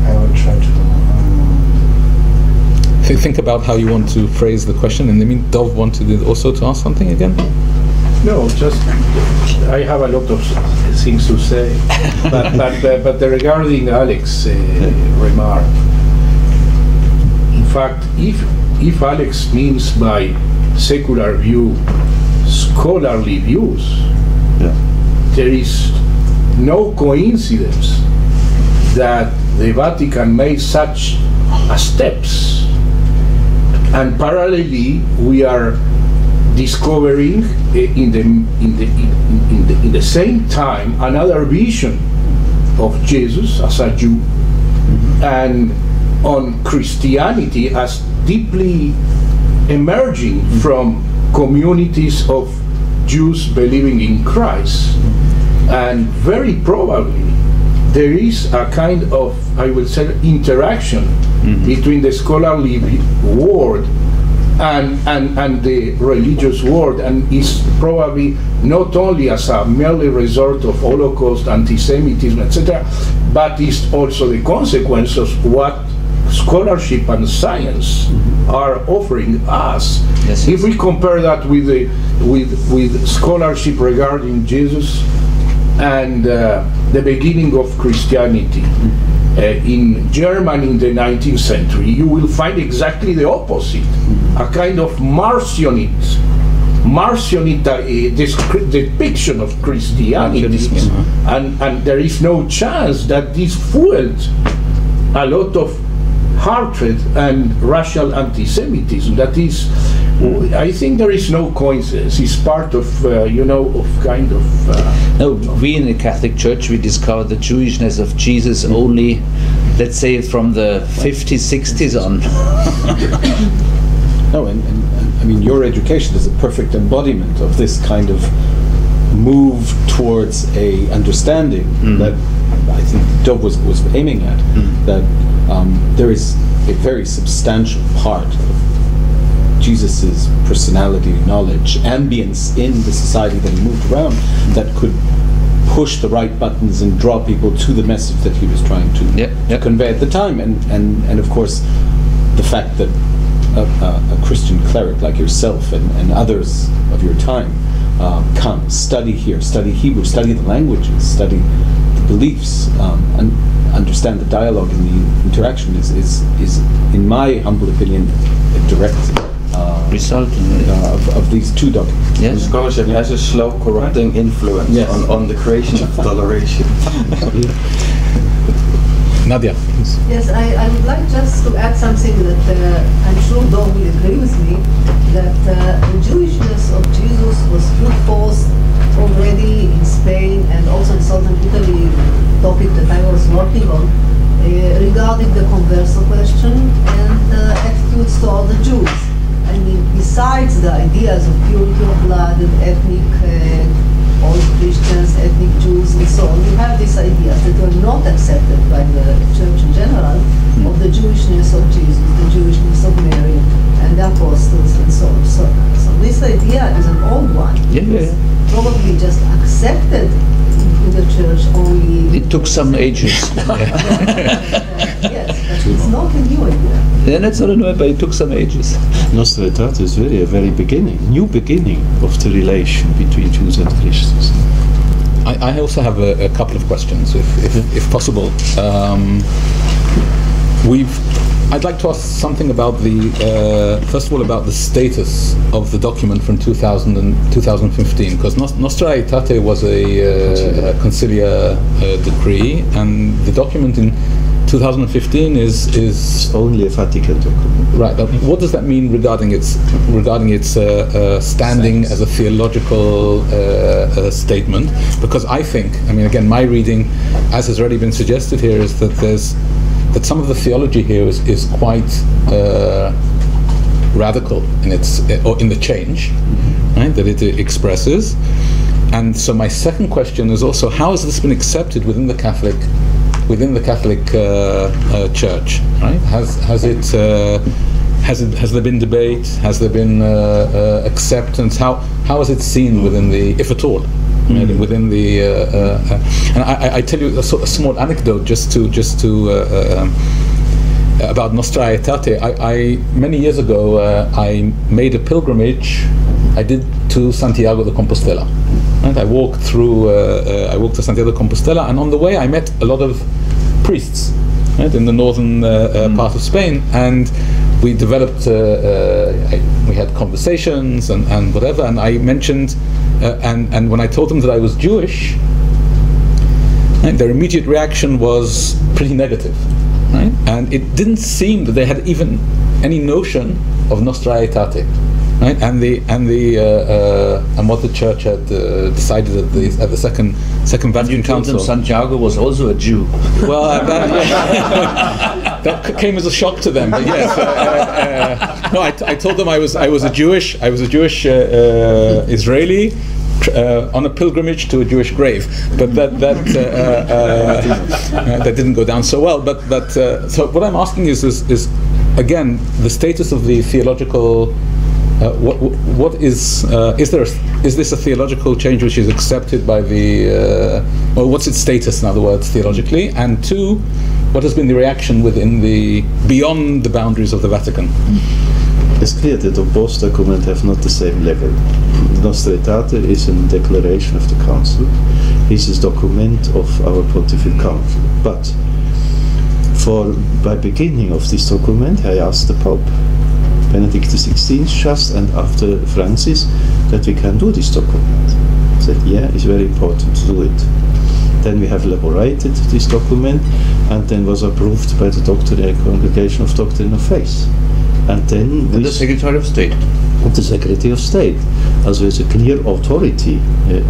I will try to. Think about how you want to phrase the question, and I mean, Dov wanted also to ask something again. No, just I have a lot of things to say, but regarding Alex's remark, in fact, if Alex means by secular view scholarly views, there is no coincidence that the Vatican made such steps, and parallelly we are discovering in the same time another vision of Jesus as a Jew, and on Christianity as deeply emerging from communities of Jews believing in Christ. And very probably there is a kind of, I will say, interaction between the scholarly world and the religious world, and is probably not only as a merely result of Holocaust, anti-Semitism, etc., but is also the consequence of what scholarship and science are offering us. Yes, if we compare that with scholarship regarding Jesus and the beginning of Christianity in Germany in the 19th century, you will find exactly the opposite, a kind of Marcionite depiction of Christianity, and there is no chance that this fueled a lot of hatred and racial anti-Semitism. That is, I think there is no coincidence. It's part of, No, we in the Catholic Church, we discovered the Jewishness of Jesus only, let's say, from the 50s, 60s on. No, and I mean, your education is a perfect embodiment of this kind of move towards a understanding that I think Dov was aiming at, that there is a very substantial part of Jesus's personality, knowledge, ambience in the society that he moved around that could push the right buttons and draw people to the message that he was trying to convey at the time. And of course, the fact that a Christian cleric like yourself and others of your time come, study here, study Hebrew, study the languages, study the beliefs, and understand the dialogue and the interaction is in my humble opinion, a direct result of these two documents. Yes. Scholarship has a slow corrupting influence on the creation of toleration. Nadia. Yes, I would like just to add something that I'm sure Dov will agree with me, that the Jewishness of Jesus was put forth working on regarding the converso question and attitudes toward the Jews. I mean, besides the ideas of purity of blood and ethnic all Christians, ethnic Jews, and so on, you have these ideas that were not accepted by the church in general of the Jewishness of Jesus, the Jewishness of Mary, and the apostles, and so on. So this idea is an old one. It was probably just accepted in the church only. It took some ages. Yes, but it's not a new idea. Then it's not a new, but it took some ages. Nostra Aetate is a very new beginning of the relation between Jews and Christians. I also have a couple of questions, if possible. I'd like to ask something about first of all, about the status of the document from 2000 and 2015, because Nostra Aetate was a conciliar decree, and the document in 2015 is only a Vatican document. Right. What does that mean regarding its standing as a theological statement? Because I think, I mean, again, my reading, as has already been suggested here, is that some of the theology here is quite radical in in the change, right, that it expresses. And so my second question is also, how has this been accepted within the Catholic Church? Right? Has there been debate? Has there been acceptance? How is it seen within if at all? Within the and I tell you a small anecdote just to about Nostra Aetate. I many years ago I made a pilgrimage. I did to Santiago de Compostela. Right? I walked to Santiago de Compostela, and on the way I met a lot of priests, right, in the northern part of Spain, and we developed, we had conversations and whatever, and I mentioned, and when I told them that I was Jewish, right, their immediate reaction was pretty negative, right? And it didn't seem that they had even any notion of Nostra Aetate, right? And what the Church had decided at the Second Vatican Council. Santiago was also a Jew. Well, that came as a shock to them. But yes, no, I told them I was a Jewish Israeli on a pilgrimage to a Jewish grave, but that didn't go down so well. But so what I'm asking is again the status of the theological. What is this a theological change which is accepted by the well, what's its status, in other words, theologically? And two, what has been the reaction beyond the boundaries of the Vatican? It's clear that both documents have not the same level. Nostra Aetate is a declaration of the Council. This is a document of our Pontifical Council. But by beginning of this document, I asked the Pope, Benedict XVI, just and after Francis, that we can do this document. He said, yeah, it's very important to do it. Then we have elaborated this document, and then was approved by the Congregation of Doctrine of Faith. And then the Secretary of State. The Secretary of State, as well as a clear authority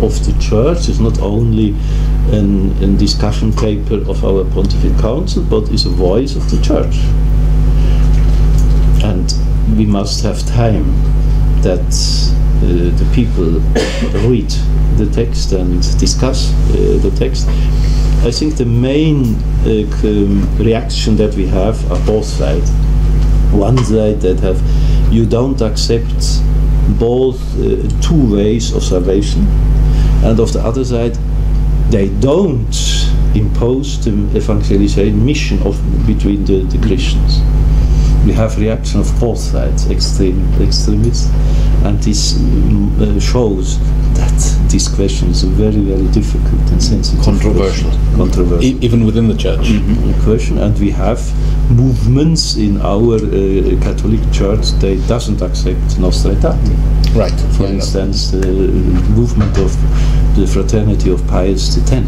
of the Church. Is not only a discussion paper of our Pontifical Council, but is a voice of the Church. And we must have time that the people read the text and discuss the text. I think the main reaction that we have are both sides. One side that you don't accept both two ways of salvation, and of the other side they don't impose the evangelization mission between the Christians. We have reaction of both sides, extremists, and this shows that this question is very, very difficult and sensitive. Controversial. Even within the Church. Question, and we have movements in our Catholic Church that doesn't accept Nostra Aetate. Right. For instance, the movement of the Fraternity of Pius X.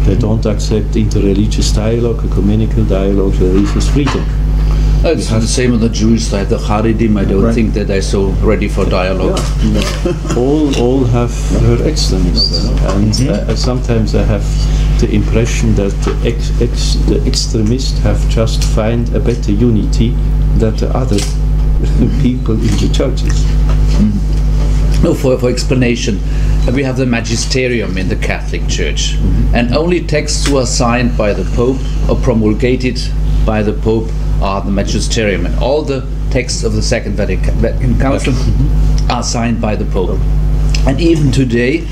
They don't accept interreligious dialogue, ecumenical dialogue, religious freedom. It's the same on the Jewish side, the Haredim. I don't think that they're so ready for dialogue. All have her extremists, and sometimes I have the impression that the extremists have just find a better unity than the other people in the churches. No, for explanation, we have the magisterium in the Catholic Church, and only texts who are signed by the Pope or promulgated by the Pope are the magisterium, and all the texts of the Second Vatican Council are signed by the Pope. And even today,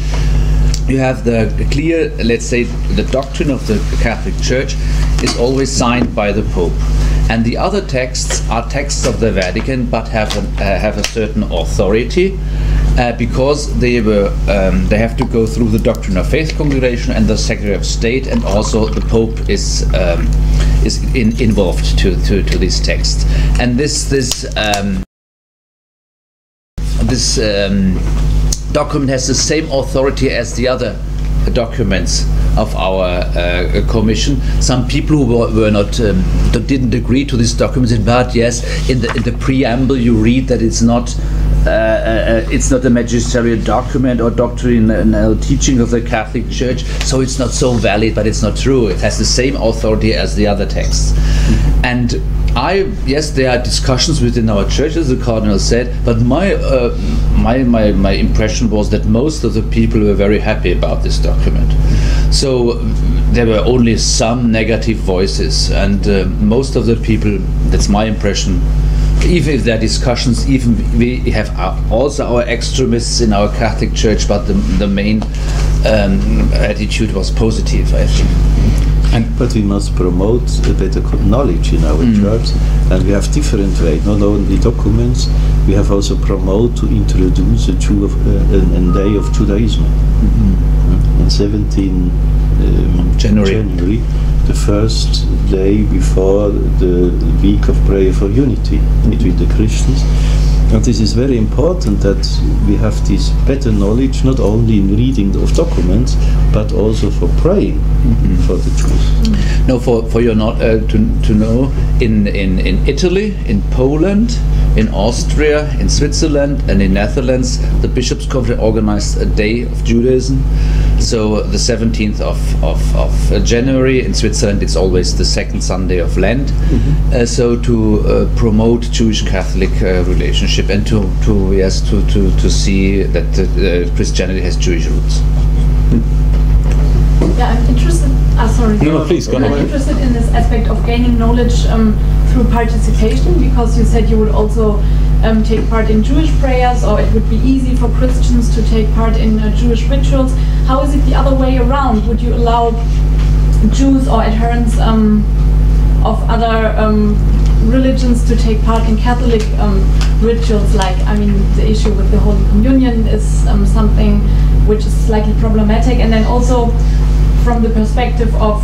you have the clear, let's say, the doctrine of the Catholic Church is always signed by the Pope. And the other texts are texts of the Vatican, but have a certain authority, because they have to go through the Doctrine of Faith Congregation and the Secretary of State, and also the Pope is involved to these texts. And this document has the same authority as the other documents of our commission. Some people who were not didn't agree to this document said, but yes, in the preamble you read that it's not a magisterial document or doctrinal teaching of the Catholic Church, so it's not so valid. But it's not true. It has the same authority as the other texts. And yes, there are discussions within our church, as the Cardinal said, but my impression was that most of the people were very happy about this document. So there were only some negative voices, and most of the people, that's my impression, even if there are discussions, even we have also our extremists in our Catholic Church, but the main attitude was positive, I think. But we must promote a better knowledge in our church, and we have different ways, not only documents, we have also promote to introduce a day of Judaism. On 17 January, the first day before the week of prayer for unity between the Christians. And this is very important that we have this better knowledge, not only in reading of documents, but also for praying for the Jews. No, for you not to know, in Italy, in Poland, in Austria, in Switzerland, and in Netherlands, the Bishops' Conference organized a day of Judaism. So the 17th of January in Switzerland, it's always the second Sunday of Lent. So to promote Jewish-Catholic relationship and to see that Christianity has Jewish roots. Yeah, I'm interested. Sorry. No, please go ahead. I'm interested in this aspect of gaining knowledge through participation, because you said you would also take part in Jewish prayers, or it would be easy for Christians to take part in Jewish rituals. How is it the other way around? Would you allow Jews or adherents of other religions to take part in Catholic rituals? Like, I mean, the issue with the Holy Communion is something which is slightly problematic. And then also, from the perspective of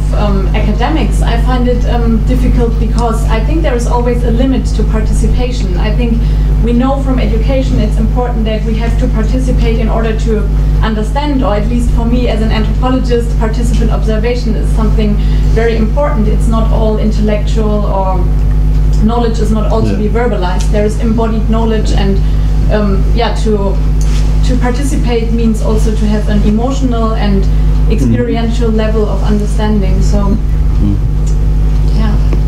academics, I find it difficult, because I think there is always a limit to participation. I think we know from education it's important that we have to participate in order to understand, or at least for me as an anthropologist, participant observation is something very important. It's not all intellectual, or knowledge is not all to be verbalized. There is embodied knowledge, and to participate means also to have an emotional and experiential level of understanding. So,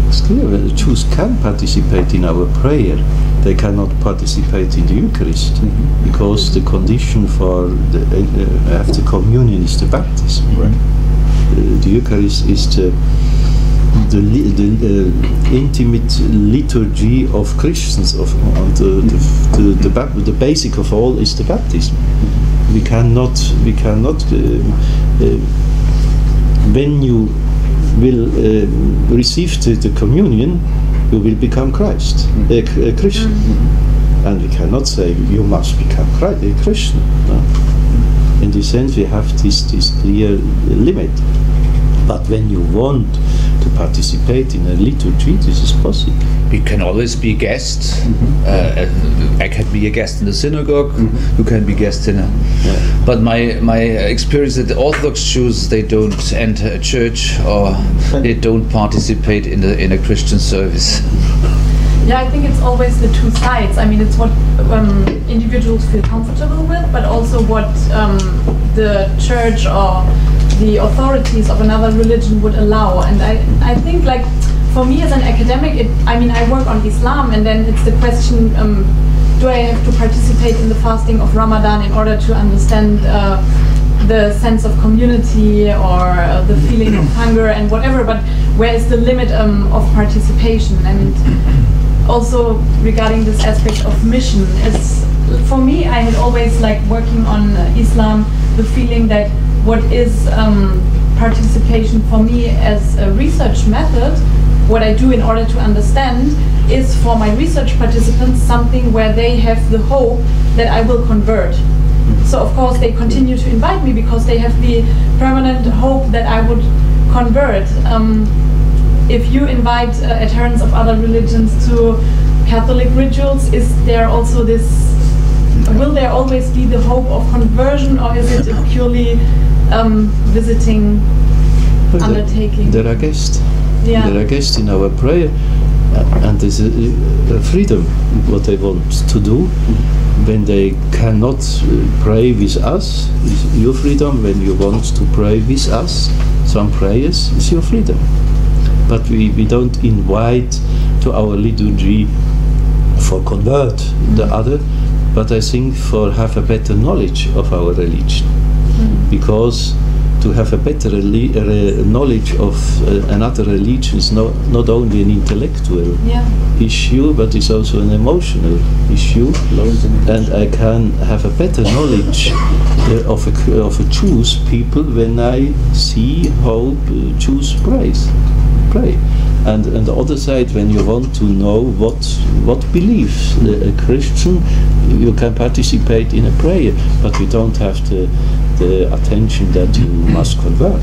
it's clear that the Jews can participate in our prayer. They cannot participate in the Eucharist, because the condition for after communion is the baptism. The Eucharist is the intimate liturgy of Christians. The basic of all is the baptism. We cannot. When you will receive the communion, you will become Christ, a Christian, and we cannot say you must become a Christian. No? In this sense, we have this clear limit. But when you want to participate in a liturgy, this is possible. You can always be a guest. I can be a guest in the synagogue. You can be a guest in a... But my experience is that the Orthodox Jews, they don't enter a church, or they don't participate in a Christian service. Yeah, I think it's always the two sides. I mean, it's what individuals feel comfortable with, but also what the church or the authorities of another religion would allow. And I think, like, for me as an academic, I mean, I work on Islam, and then it's the question, do I have to participate in the fasting of Ramadan in order to understand the sense of community or the feeling of hunger and whatever, but where is the limit of participation? And also regarding this aspect of mission, for me, I had always, like, working on Islam, the feeling that what is participation for me as a research method, what I do in order to understand, is for my research participants something where they have the hope that I will convert. So of course they continue to invite me because they have the permanent hope that I would convert. If you invite adherents of other religions to Catholic rituals, is there also this, will there always be the hope of conversion, or is it a purely visiting undertaking? There are guests. Yeah. There are guests in our prayer, and there's a freedom what they want to do. When they cannot pray with us, it's your freedom. When you want to pray with us, some prayers, it's your freedom. But we don't invite to our liturgy for convert the other, but I think for have a better knowledge of our religion. Because to have a better knowledge of another religion is not only an intellectual issue, but it's also an emotional issue. And I can have a better knowledge of a Jewish people when I see how Jews pray. And on the other side, when you want to know what believes a Christian, you can participate in a prayer, but we don't have the attention that you must convert.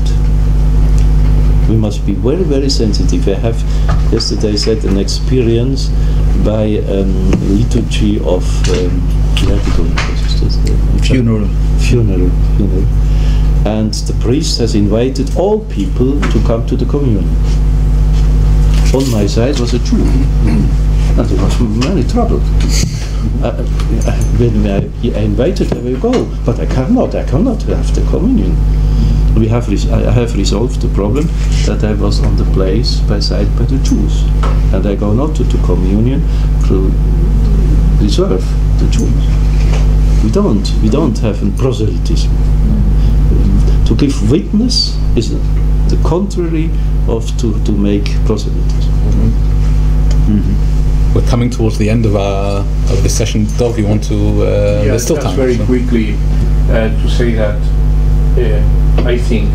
We must be very, very sensitive. I have yesterday said an experience by liturgy of funeral. And the priest has invited all people to come to the communion. On my side was a Jew, and there was many trouble. When I invited, I will go, but I cannot have the communion. I have resolved the problem that I was on the place by the Jews, and I go not to the communion to reserve the Jews. We don't have a proselytism. To give witness is the contrary of to make proselytism. We're coming towards the end of the session. Dov, you want to? There's still time. Very quickly to say that I think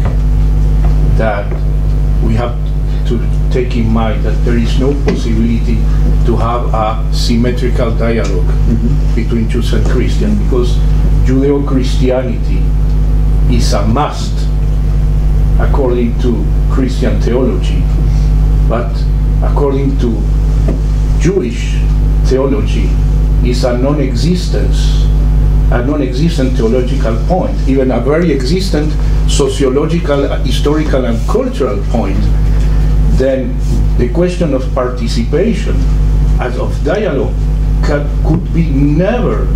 that we have to take in mind that there is no possibility to have a symmetrical dialogue between Jews and Christians, because Judeo-Christianity is a must according to Christian theology, but according to Jewish theology is a non-existent theological point, even a very existent sociological, historical and cultural point. Then the question of participation as of dialogue could be never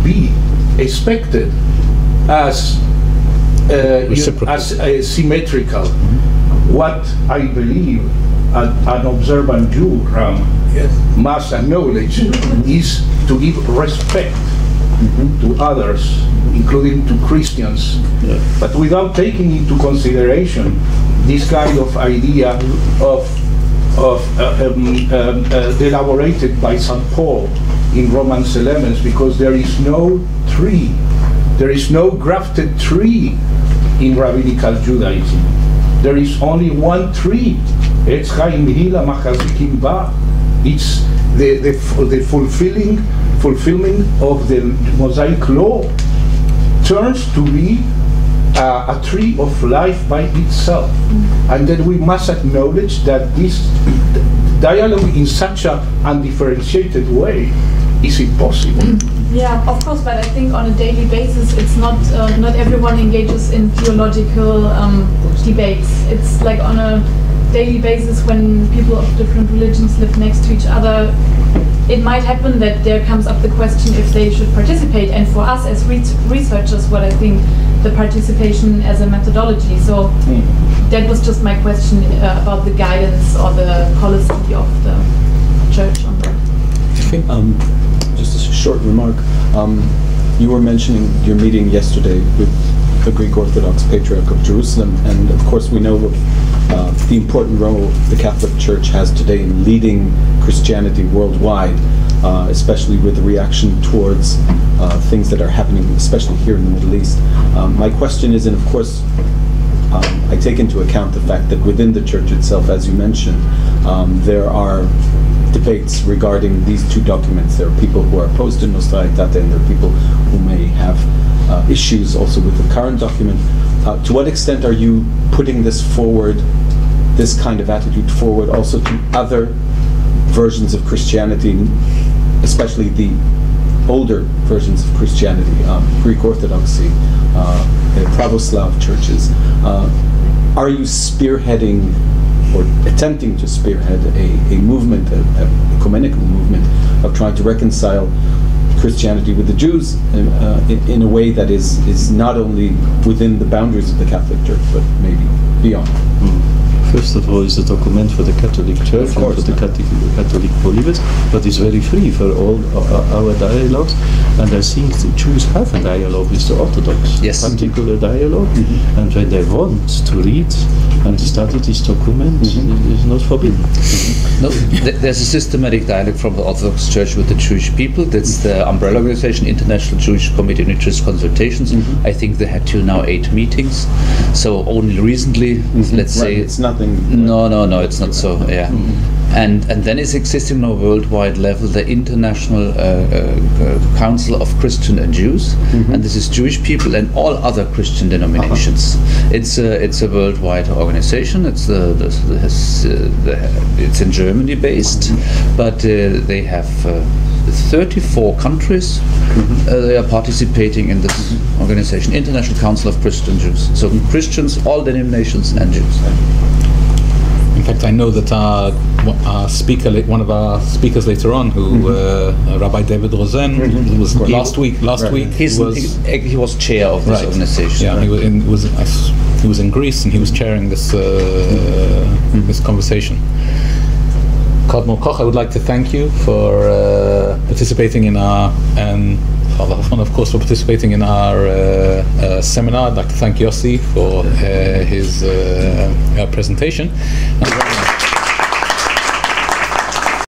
be expected as symmetrical. What I believe an observant Jew must acknowledge is to give respect to others, including to Christians, but without taking into consideration this kind of idea of elaborated by St. Paul in Romans 11, because there is no tree, there is no grafted tree in rabbinical Judaism. There is only one tree. It's the fulfillment of the Mosaic law turns to be a tree of life by itself. And then we must acknowledge that this dialogue in such an undifferentiated way is impossible. Yeah, of course, but I think on a daily basis it's not everyone engages in theological debates. It's like on a daily basis when people of different religions live next to each other, it might happen that there comes up the question if they should participate. And for us as researchers, what I think the participation as a methodology. So that was just my question about the guidance or the policy of the church on that. I think just a short remark. You were mentioning your meeting yesterday with the Greek Orthodox Patriarch of Jerusalem, and of course we know of the important role the Catholic Church has today in leading Christianity worldwide, especially with the reaction towards things that are happening, especially here in the Middle East. My question is, and of course I take into account the fact that within the Church itself, as you mentioned, there are debates regarding these two documents. There are people who are opposed to Nostra Aetate, and there are people who may have issues also with the current document. To what extent are you putting this forward, this kind of attitude forward, also to other versions of Christianity, especially the older versions of Christianity, Greek Orthodoxy, Pravoslav churches? Are you spearheading or attempting to spearhead a movement, an ecumenical movement of trying to reconcile Christianity with the Jews in a way that is not only within the boundaries of the Catholic Church, but maybe beyond? First of all, it's a document for the Catholic Church and for the Catholic believers, but it's very free for all our dialogues. And I think the Jews have a dialogue with the Orthodox, particular dialogue, and when they want to read and study this document, it's not forbidden. No, there's a systematic dialogue from the Orthodox Church with the Jewish people. That's the umbrella organization, International Jewish Committee on Religious Consultations. I think they had till now 8 meetings. So only recently, let's say, it's nothing. No, it's not so. Yeah, and then is existing on a worldwide level the International Council of Christian and Jews, and this is Jewish people and all other Christian denominations. It's a worldwide organization. It's it's in Germany based, but they have 34 countries. They are participating in this organization, International Council of Christian Jews. So Christians, all denominations, and Jews. In fact, I know that our speaker, one of our speakers later on, who Rabbi David Rosen, was last week. He was chair of this organization. Yeah, he was in Greece and he was chairing this this conversation. Cardinal Koch, I would like to thank you for participating in our Father Hoffman, of course, for participating in our seminar. I'd like to thank Yossi for his presentation.